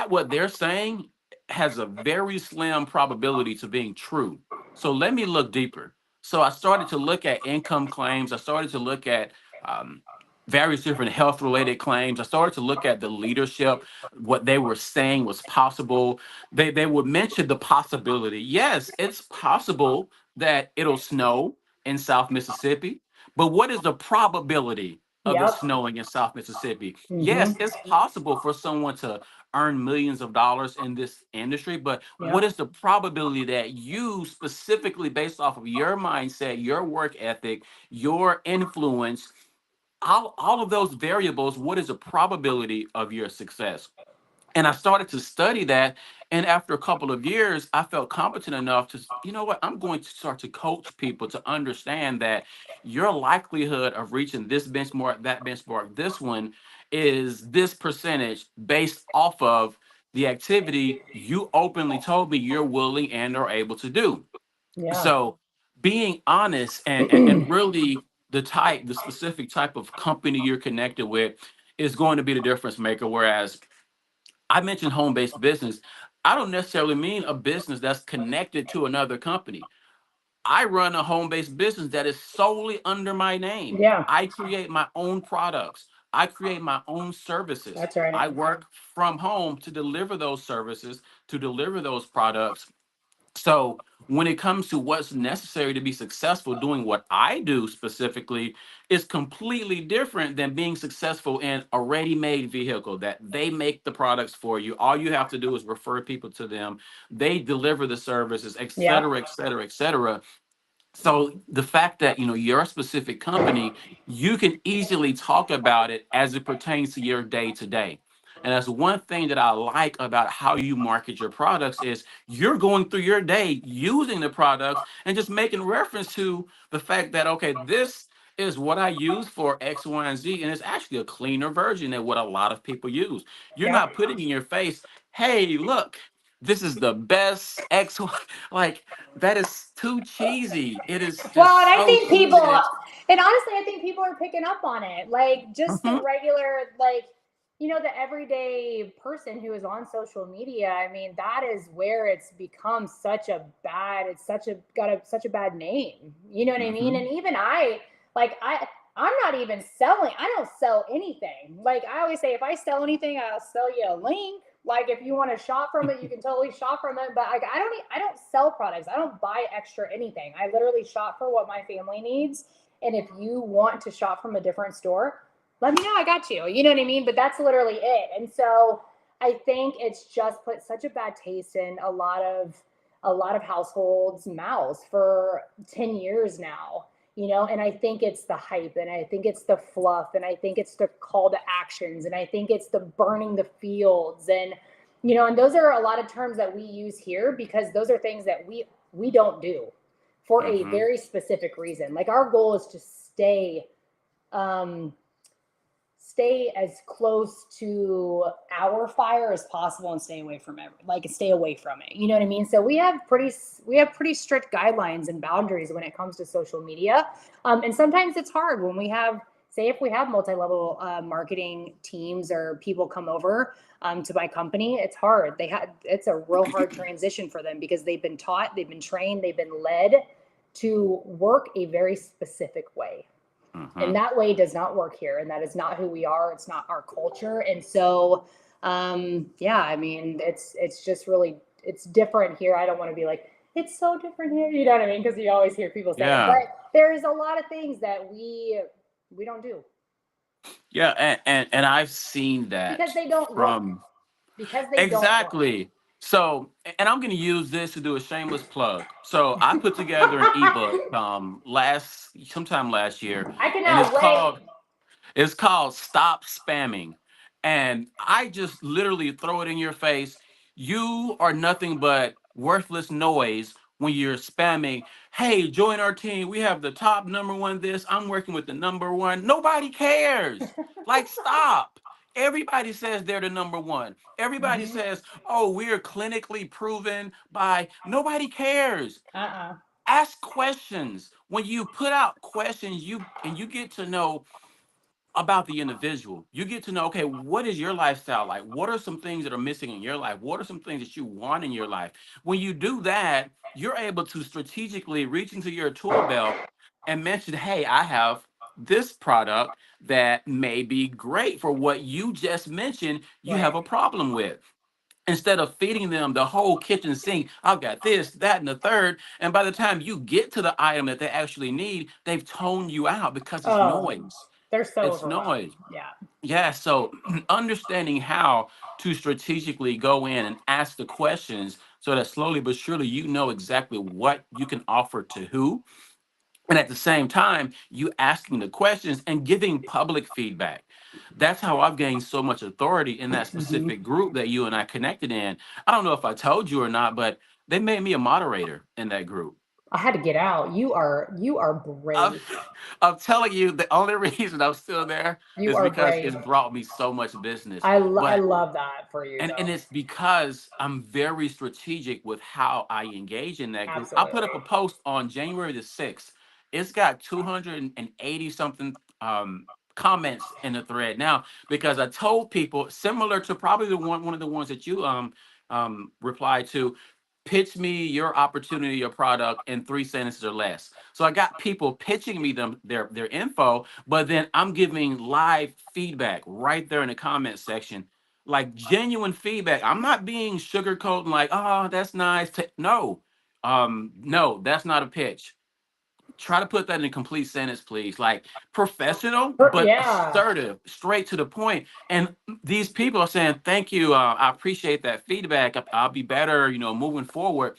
what they're saying has a very slim probability to being true. So let me look deeper. So I started to look at income claims. I started to look at um, various different health related claims. I started to look at the leadership, what they were saying was possible. They would mention the possibility. Yes, it's possible that it'll snow in South Mississippi, but what is the probability of it Yep. snowing in South Mississippi? Hmm. Yes, it's possible for someone to earn millions of dollars in this industry, but what Yep. is the probability that you specifically based off of your mindset, your work ethic, your influence, all of those variables, what is the probability of your success? And I started to study that. And after a couple of years, I felt competent enough to, you know what, I'm going to start to coach people to understand that your likelihood of reaching this benchmark, that benchmark, this one is this percentage based off of the activity you openly told me you're willing and are able to do. Yeah. So being honest and really the specific type of company you're connected with is going to be the difference maker. Whereas I mentioned home based business. I don't necessarily mean a business that's connected to another company. I run a home based business that is solely under my name. Yeah. I create my own products, I create my own services. That's right. I work from home to deliver those services, to deliver those products. So when it comes to what's necessary to be successful doing what I do specifically, is completely different than being successful in a ready-made vehicle that they make the products for you. All you have to do is refer people to them. They deliver the services, et Yep. cetera, et cetera, et cetera. So the fact that your specific company, you can easily talk about it as it pertains to your day to day. And that's one thing that I like about how you market your products is you're going through your day using the products and just making reference to the fact that okay, this is what I use for X, Y, and Z, and it's actually a cleaner version than what a lot of people use. You're Yep. not putting in your face, hey, look. this is the best X. Like, that is too cheesy. It is Well, and just I so think people, cheesy. And and honestly, I think people are picking up on it. Like just the Mhm, regular, the everyday person who is on social media. I mean, that is where it's become it's such a bad name. You know what I mean? mhm, And even I'm not even selling. I don't sell anything. Like I always say, if I sell anything, I'll sell you a link. Like if you want to shop from it, you can totally shop from it. But like I don't sell products. I don't buy extra anything. I literally shop for what my family needs. And if you want to shop from a different store, let me know. I got you. You know what I mean? But that's literally it. And so I think it's just put such a bad taste in a lot of households' mouths for 10 years now. And I think it's the hype, and I think it's the fluff, and I think it's the call to actions, and I think it's the burning the fields, and those are a lot of terms that we use here because those are things that we don't do for a mhm. very specific reason. Like our goal is to um, stay as close to our fire as possible and stay away from it, stay away from it. You know what I mean? So we have pretty strict guidelines and boundaries when it comes to social media. And sometimes it's hard when we have, say, if we have multi-level marketing teams or people come over to my company, it's hard. It's a real hard transition for them because they've been taught, they've been trained, they've been led to work a very specific way, and Mhm. that way does not work here, and that is not who we are. It's not our culture. And so yeah, I mean, it's just really, it's different here. I don't want to be like, it's so different here, you know what I mean, because you always hear people say it, but Yeah, there's a lot of things that we don't do yeah, and I've seen because that they don't work, from because they don't work. exactly. So, and I'm going to use this to do a shameless plug. So, I put together an ebook last sometime last year, I and cannot wait. it's called Stop Spamming. And I just literally throw it in your face. You are nothing but worthless noise when you're spamming. Hey, join our team. We have the top number one this. I'm working with the number one. Nobody cares. Like, stop. Everybody says they're the number one. Everybody Mm-hmm. says, oh, we're clinically proven by. Nobody cares. Uh-uh. Ask questions. When you put out questions, you get to know about the individual. You get to know, okay, what is your lifestyle like? What are some things that are missing in your life? What are some things that you want in your life? When you do that, you're able to strategically reach into your tool belt and mention, hey, I have this product that may be great for what you just mentioned you have Right. a problem with. Instead of feeding them the whole kitchen sink, I've got this, that, and the third. And by the time you get to the item that they actually need, they've toned you out because it's Oh, noise. they're so It's overwhelmed. noise. Yeah. Yeah, so understanding how to strategically go in and ask the questions so that slowly but surely you know exactly what you can offer to who. And at the same time, you asking the questions and giving public feedback. That's how I've gained so much authority in that Mm-hmm. specific group that you and I connected in. I don't know if I told you or not, but they made me a moderator in that group. I had to get out. You are I'm, brave. I'm telling you, the only reason I'm still there You is are because brave. it's brought me so much business. I But love that for you and though. it's because I'm very strategic with how I engage in that group. I put up a Absolutely. post on January the 6th. It's got 280 something comments in the thread now because I told people similar to probably the one of the ones that you replied to. Pitch me your opportunity or product in 3 sentences or less. So I got people pitching me their info, but then I'm giving live feedback right there in the comment section, like genuine feedback. I'm not being sugarcoating like, oh, that's nice. No, no, that's not a pitch. Try to put that in a complete sentence, please. Like professional, but Yeah. assertive, straight to the point. And these people are saying, thank you. I appreciate that feedback. I'll be better, moving forward.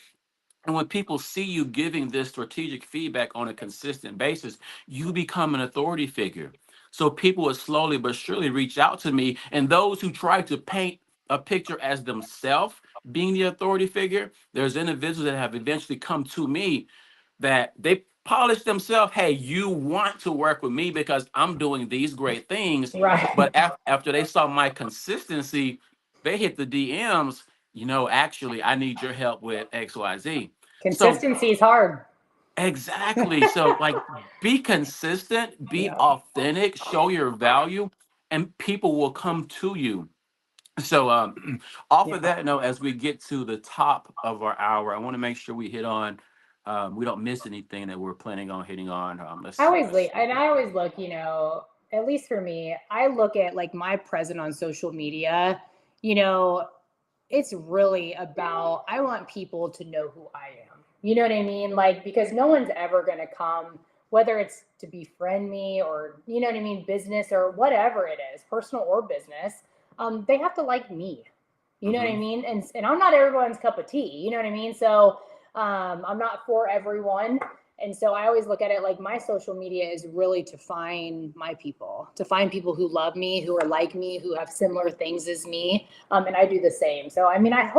And when people see you giving this strategic feedback on a consistent basis, you become an authority figure. So people will slowly but surely reach out to me. And those who try to paint a picture as themselves being the authority figure, there's individuals that have eventually come to me that they polish themselves. Hey, you want to work with me because I'm doing these great things. Right. But after they saw my consistency, they hit the DMs actually, I need your help with XYZ. So Consistency is hard. exactly. So like be consistent, be Yeah. authentic, show your value, and people will come to you. So off of Yeah. that note, as we get to the top of our hour, I want to make sure we hit on we don't miss anything that we're planning on hitting on. Let's I see, always let's like, see. and I always look, at least for me, I look at like my present on social media, you know, it's really about, I want people to know who I am. You know what I mean? Like, because no one's ever going to come, whether it's to befriend me or, you know what I mean, business or whatever it is, personal or business, they have to like me. You know what I Hmm. mean? And I'm not everyone's cup of tea. You know what I mean? So I'm not for everyone. And so I always look at it like my social media is really to find my people, to find people who love me, who are like me, who have similar things as me. And I do the same. So, I mean, I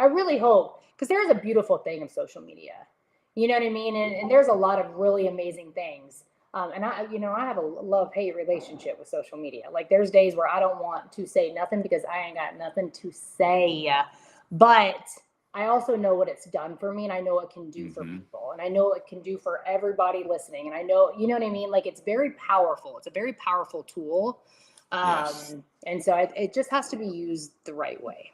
really hope, because there is a beautiful thing of social media. You know what I mean? And there's a lot of really amazing things. And I have a love hate relationship with social media. Like, there's days where I don't want to say nothing because I ain't got nothing to say. But I also know what it's done for me, and I know what it can do for Hmm. people, and I know what it can do for everybody listening. And I know, you know what I mean? Like, it's very powerful. It's a very powerful tool. Yes. And so it just has to be used the right way.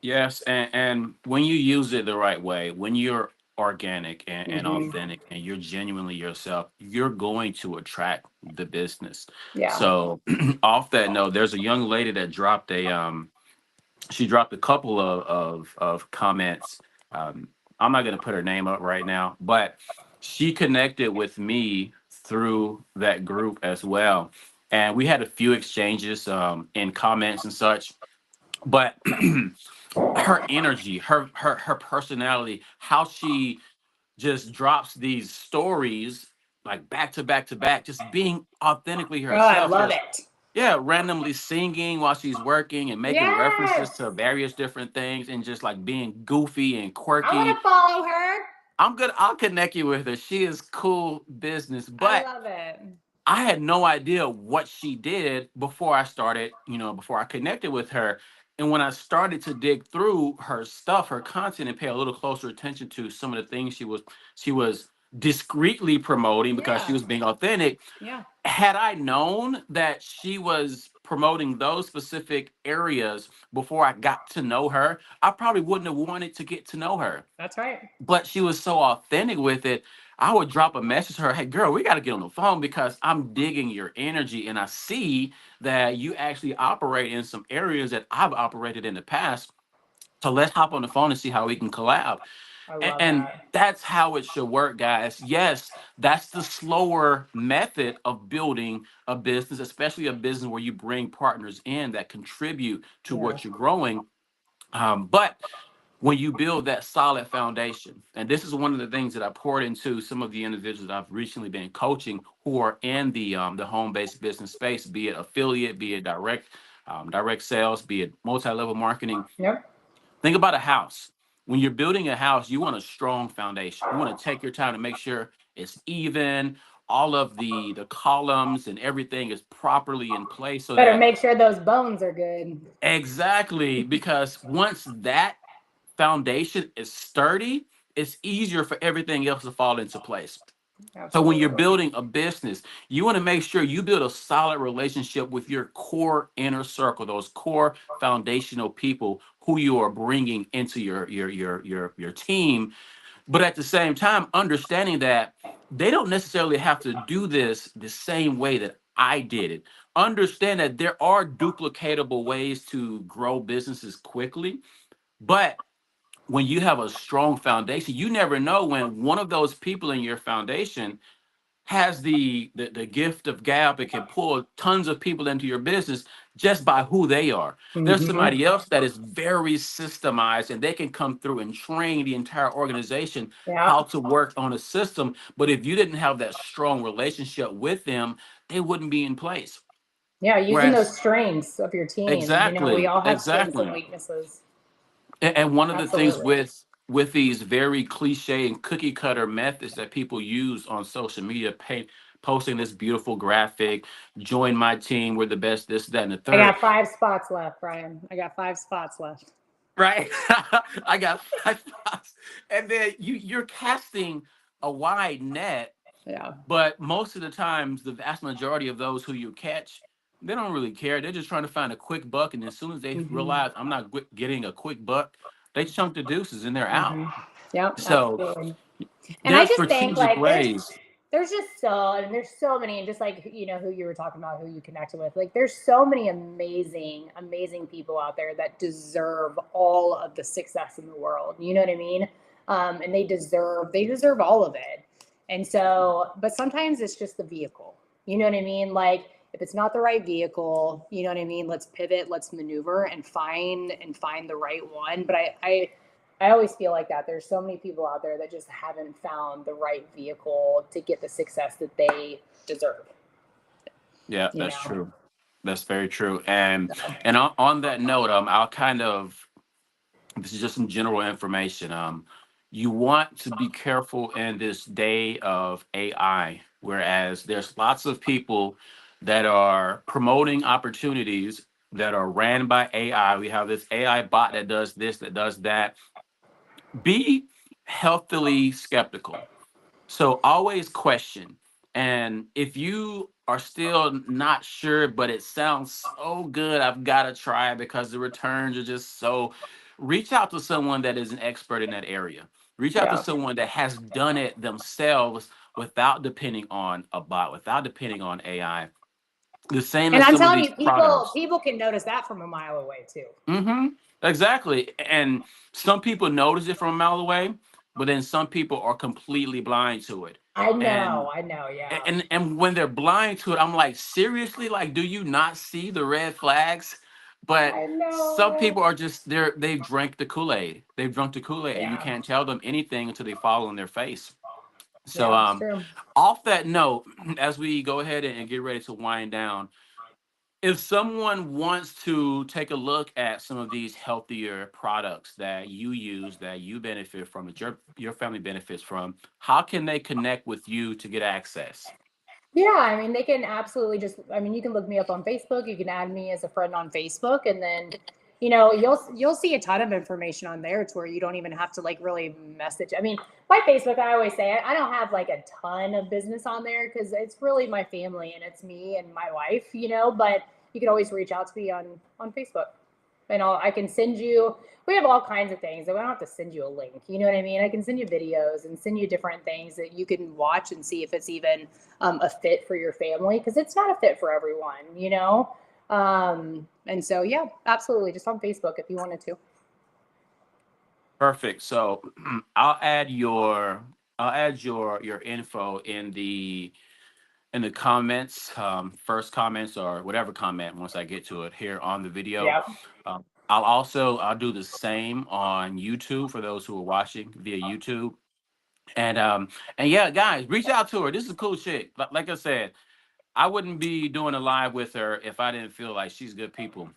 Yes, and when you use it the right way, when you're organic and Hmm. authentic and you're genuinely yourself, you're going to attract the business. Yeah. So off that note, there's a young lady that dropped a she dropped a couple of comments. I'm not going to put her name up right now, but she connected with me through that group as well, and we had a few exchanges in comments and such. But her energy, her personality, how she just drops these stories like back to back to back, just being authentically Oh, I herself, love just it. yeah, randomly singing while she's working and making references Yes. to various different things and just like being goofy and I want quirky. to follow her. I'm good. I'll connect you with her. She is cool business, I but love it. I had no idea what she did before I started, before I connected with her. And when I started to dig through her stuff, her content, and pay a little closer attention to some of the things she was discreetly promoting because she Yeah. was being authentic, Yeah. had I known that she was promoting those specific areas before I got to know her, I probably wouldn't have wanted to get to know her. That's right. But she was so authentic with it. I would drop a message to her, hey girl, we got to get on the phone because I'm digging your energy and I see that you actually operate in some areas that I've operated in the past. So let's hop on the phone and see how we can collab. I And, love and that. that's how it should work, guys. Yes, that's the slower method of building a business, especially a business where you bring partners in that contribute to Yeah. what you're growing. But when you build that solid foundation, and this is one of the things that I poured into some of the individuals that I've recently been coaching who are in the home-based business space, be it affiliate, be it direct sales, be it multi-level marketing. Yep. Think about a house. When you're building a house, you want a strong foundation. You want to take your time to make sure it's even, all of the columns and everything is properly in place so Better that make sure those bones are good. exactly, because once that foundation is sturdy, it's easier for everything else to fall into place. So when you're Absolutely. building a business, you want to make sure you build a solid relationship with your core inner circle, those core foundational people who you are bringing into your team. But at the same time, understanding that they don't necessarily have to do this the same way that I did it. Understand that there are duplicatable ways to grow businesses quickly, but when you have a strong foundation, you never know when one of those people in your foundation has the gift of gab and can pull tons of people into your business just by who they are. There's Hmm. somebody else that is very systemized and they can come through and train the entire organization Yeah. how to work on a system. But if you didn't have that strong relationship with them, they wouldn't be in place. Yeah. Using those Whereas, strengths of your team. We exactly, all have strengths and exactly. weaknesses. And one of the things Absolutely. with these very cliche and cookie cutter methods that people use on social media, posting this beautiful graphic, join my team, we're the best, this, that, and the I third. got 5 spots left, Brian. I got 5 spots left. right? I got 5 spots, and then you're casting a wide net, Yeah. but most of the times, the vast majority of those who you catch, they don't really care. They're just trying to find a quick buck, and as soon as they Hmm. realize I'm not getting a quick buck, they chunk the deuces and they're out. Hmm. Yep, So absolutely. And I there's just think strategic like ways. there's just so, I mean, there's so many, and just like who you were talking about, who you connected with, like there's so many amazing people out there that deserve all of the success in the world. You know what I mean? And they deserve all of it. And so, but sometimes it's just the vehicle. You know what I mean? Like if it's not the right vehicle, you know what I mean? Let's pivot, let's maneuver and find the right one. But I always feel like that. There's so many people out there that just haven't found the right vehicle to get the success that they deserve. Yeah, You that's know. true. That's very true. And So, on that note, I'll kind of, this is just some general information. You want to be careful in this day of AI, whereas there's lots of people that are promoting opportunities that are ran by AI. We have this AI bot that does this, that does that. Be healthily skeptical. So always question. And if you are still not sure, but it sounds so good, I've got to try it because the returns are just so, reach out to someone that is an expert in that area. Reach out to yeah. someone that has done it themselves without depending on a bot, without depending on AI. The same And as I'm some of telling these you, people products. people can notice that from a mile away too. Mm-hmm. Exactly. And some people notice it from a mile away, but then some people are completely blind to it. And I know, yeah. and when they're blind to it, I'm like, seriously, like, do you not see the red flags? But I some know. people are just they've drank the Kool-Aid. They've drunk the Kool-Aid, and you Yeah. can't tell them anything until they fall on their face. So Yeah, it's true. off that note, as we go ahead and get ready to wind down, if someone wants to take a look at some of these healthier products that you use, that you benefit from, that your family benefits from, how can they connect with you to get access? Yeah, I mean, they can absolutely just, I mean, you can look me up on Facebook, you can add me as a friend on Facebook, and then, you'll see a ton of information on there to where you don't even have to like really message. I mean, my Facebook, I always say I don't have like a ton of business on there because it's really my family and it's me and my wife, but you can always reach out to me on Facebook. And I can send you, we have all kinds of things. I don't have to send you a link. You know what I mean? I can send you videos and send you different things that you can watch and see if it's even a fit for your family, because it's not a fit for everyone. And so, yeah, absolutely. Just on Facebook if you wanted to. Perfect. So I'll add your info in the comments, first comments or whatever comment once I get to it here on the video. Yeah. I'll do the same on YouTube for those who are watching via YouTube. And yeah, guys, reach out to her. This is a cool chick. Like I said, I wouldn't be doing a live with her if I didn't feel like she's good people.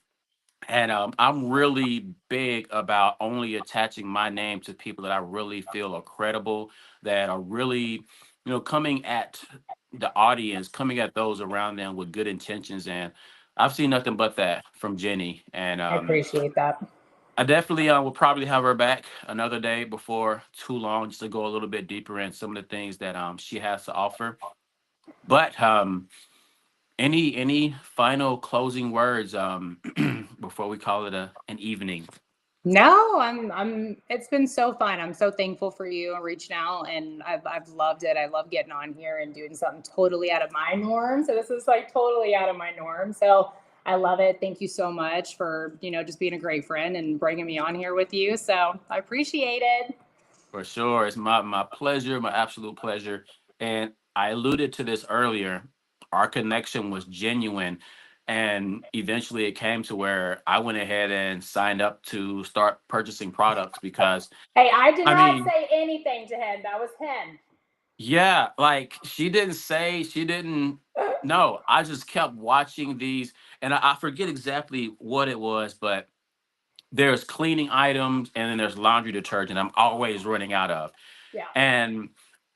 And I'm really big about only attaching my name to people that I really feel are credible, that are really, coming at the audience, coming at those around them with good intentions. And I've seen nothing but that from Jenny. And I appreciate that. I definitely will probably have her back another day before too long, just to go a little bit deeper in some of the things that she has to offer. But any final closing words before we call it an evening? No, it's been so fun. I'm so thankful for you reaching out, and I've loved it. I love getting on here and doing something totally out of my norm. So this is like totally out of my norm. So I love it. Thank you so much for, just being a great friend and bringing me on here with you. So I appreciate it. For sure. It's my pleasure, my absolute pleasure. And I alluded to this earlier. Our connection was genuine. And eventually it came to where I went ahead and signed up to start purchasing products because, Hey, I did I not mean, say anything to him. That was him. yeah, like she didn't, no, I just kept watching these, and I forget exactly what it was, but there's cleaning items and then there's laundry detergent I'm always running out of. Yeah. And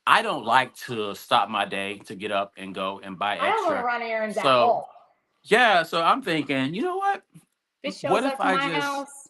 I don't like to stop my day to get up and go and buy I don't want to extra. run errands at So all. yeah, so I'm thinking, you know what? If it What shows if up to I my just house.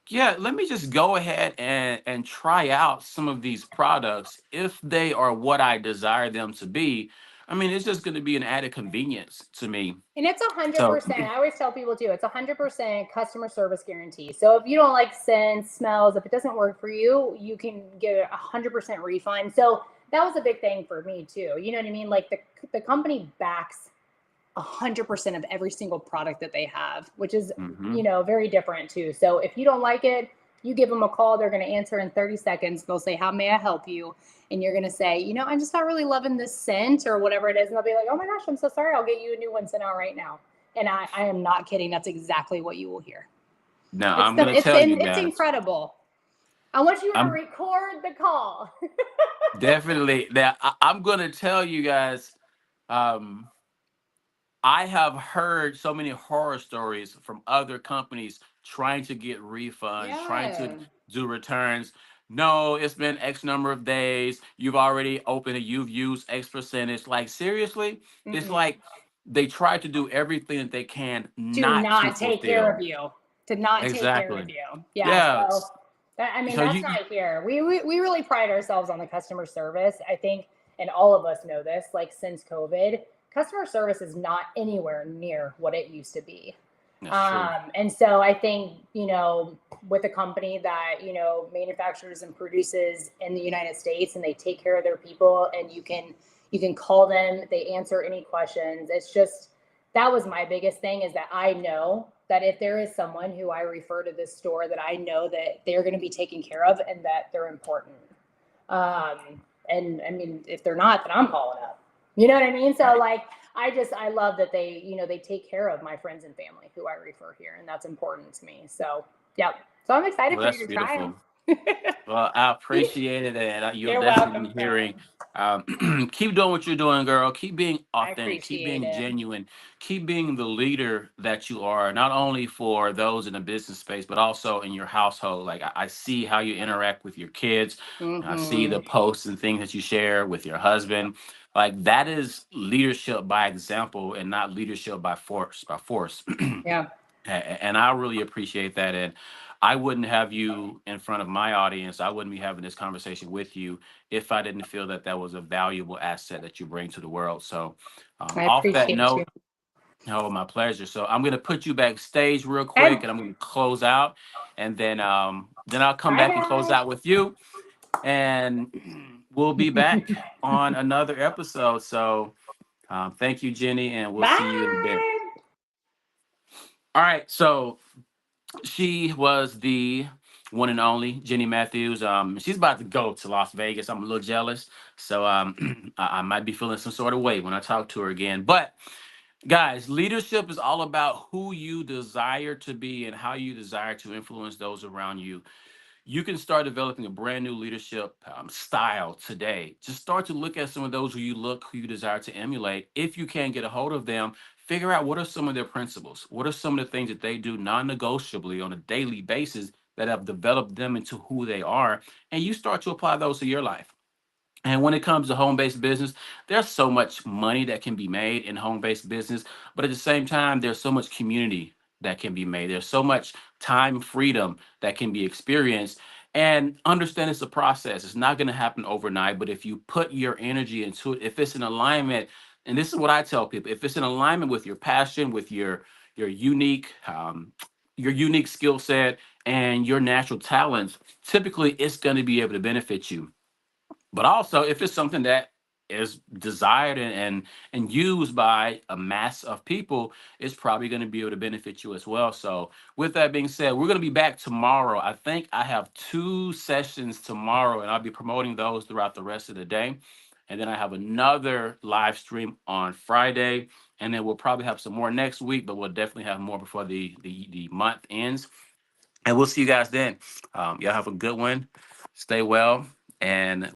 Yeah, let me just go ahead and try out some of these products if they are what I desire them to be. I mean, it's just going to be an added convenience to me. And it's a hundred So, percent. I always tell people too, it's 100% customer service guarantee. So if you don't like scents, smells, if it doesn't work for you, you can get a 100% refund. So that was a big thing for me too. You know what I mean? Like the company backs 100% of every single product that they have, which is, hmm very different too. So if you don't like it, you give them a call, they're going to answer in 30 seconds. They'll say, "How may I help you?" And you're going to say, "I'm just not really loving this scent," or whatever it is. And they'll be like, "Oh my gosh, I'm so sorry. I'll get you a new one sent out right now." And I am not kidding. That's exactly what you will hear. now It's I'm the going to it's tell you it's guys, incredible. I want you to I'm record the call. definitely that I'm going to tell you guys. Um, I have heard so many horror stories from other companies trying to get refunds, trying to Yeah. do returns. No, it's been X number of days. You've already opened it. You've used X percentage. Like, seriously? It's Mm-mm. like they try to do everything that they can To not to not take care fulfill. of you, to not take care of Exactly. you. Yeah. Yeah. So I mean, So that's you, not here. We really pride ourselves on the customer service. I think, and all of us know this, like since COVID, customer service is not anywhere near what it used to be. that's true. And so I think, with a company that, manufactures and produces in the United States and they take care of their people and you can call them, they answer any questions. It's just, that was my biggest thing, is that I know that if there is someone who I refer to this store, that I know that they're going to be taken care of and that they're important. And I mean, if they're not, then I'm calling up. You know what I mean? So Right. like, I love that they take care of my friends and family who I refer here, and that's important to me. So yeah, so I'm excited Well, for you that's to try beautiful. them. Well, I appreciate it, and you'll You're definitely welcome, be hearing. friend. Keep doing what you're doing, girl. Keep being I authentic. Keep appreciate being it. genuine. Keep being the leader that you are, not only for those in the business space, but also in your household. Like I see how you interact with your kids. I see Mm-hmm. the posts and things that you share with your husband. Like that is leadership by example, and not leadership by force. By force. Yeah, And I really appreciate that. And I wouldn't have you in front of my audience. I wouldn't be having this conversation with you if I didn't feel that that was a valuable asset that you bring to the world. So, I off that appreciate you. note, oh, my pleasure. So I'm gonna put you backstage real Okay. quick, and I'm gonna close out, and then I'll come Bye, back and close guys. out with you, and we'll be back on another episode. So, thank you, Jenny, and we'll see you in a bit. Bye. All right. So she was the one and only Jenny Matthews. She's about to go to Las Vegas. I'm a little jealous, so I might be feeling some sort of way when I talk to her again. But guys, leadership is all about who you desire to be and how you desire to influence those around you. You can start developing a brand new leadership style today. Just start to look at some of those who you desire to emulate. If you can't get a hold of them, figure out what are some of their principles. What are some of the things that they do non-negotiably on a daily basis that have developed them into who they are, and you start to apply those to your life. And when it comes to home-based business, there's so much money that can be made in home-based business, but at the same time, there's so much community that can be made. There's so much time freedom that can be experienced. And understand it's a process. It's not going to happen overnight, but if you put your energy into it, if it's in alignment, and this is what I tell people, if it's in alignment with your passion, with your unique skill set and your natural talents, typically it's going to be able to benefit you. But also if it's something that is desired and used by a mass of people, it's probably going to be able to benefit you as well. So with that being said, we're going to be back tomorrow. I think I have 2 sessions tomorrow, and I'll be promoting those throughout the rest of the day. And then I have another live stream on Friday, and then we'll probably have some more next week, but we'll definitely have more before the month ends. And we'll see you guys then. Y'all have a good one. Stay well, and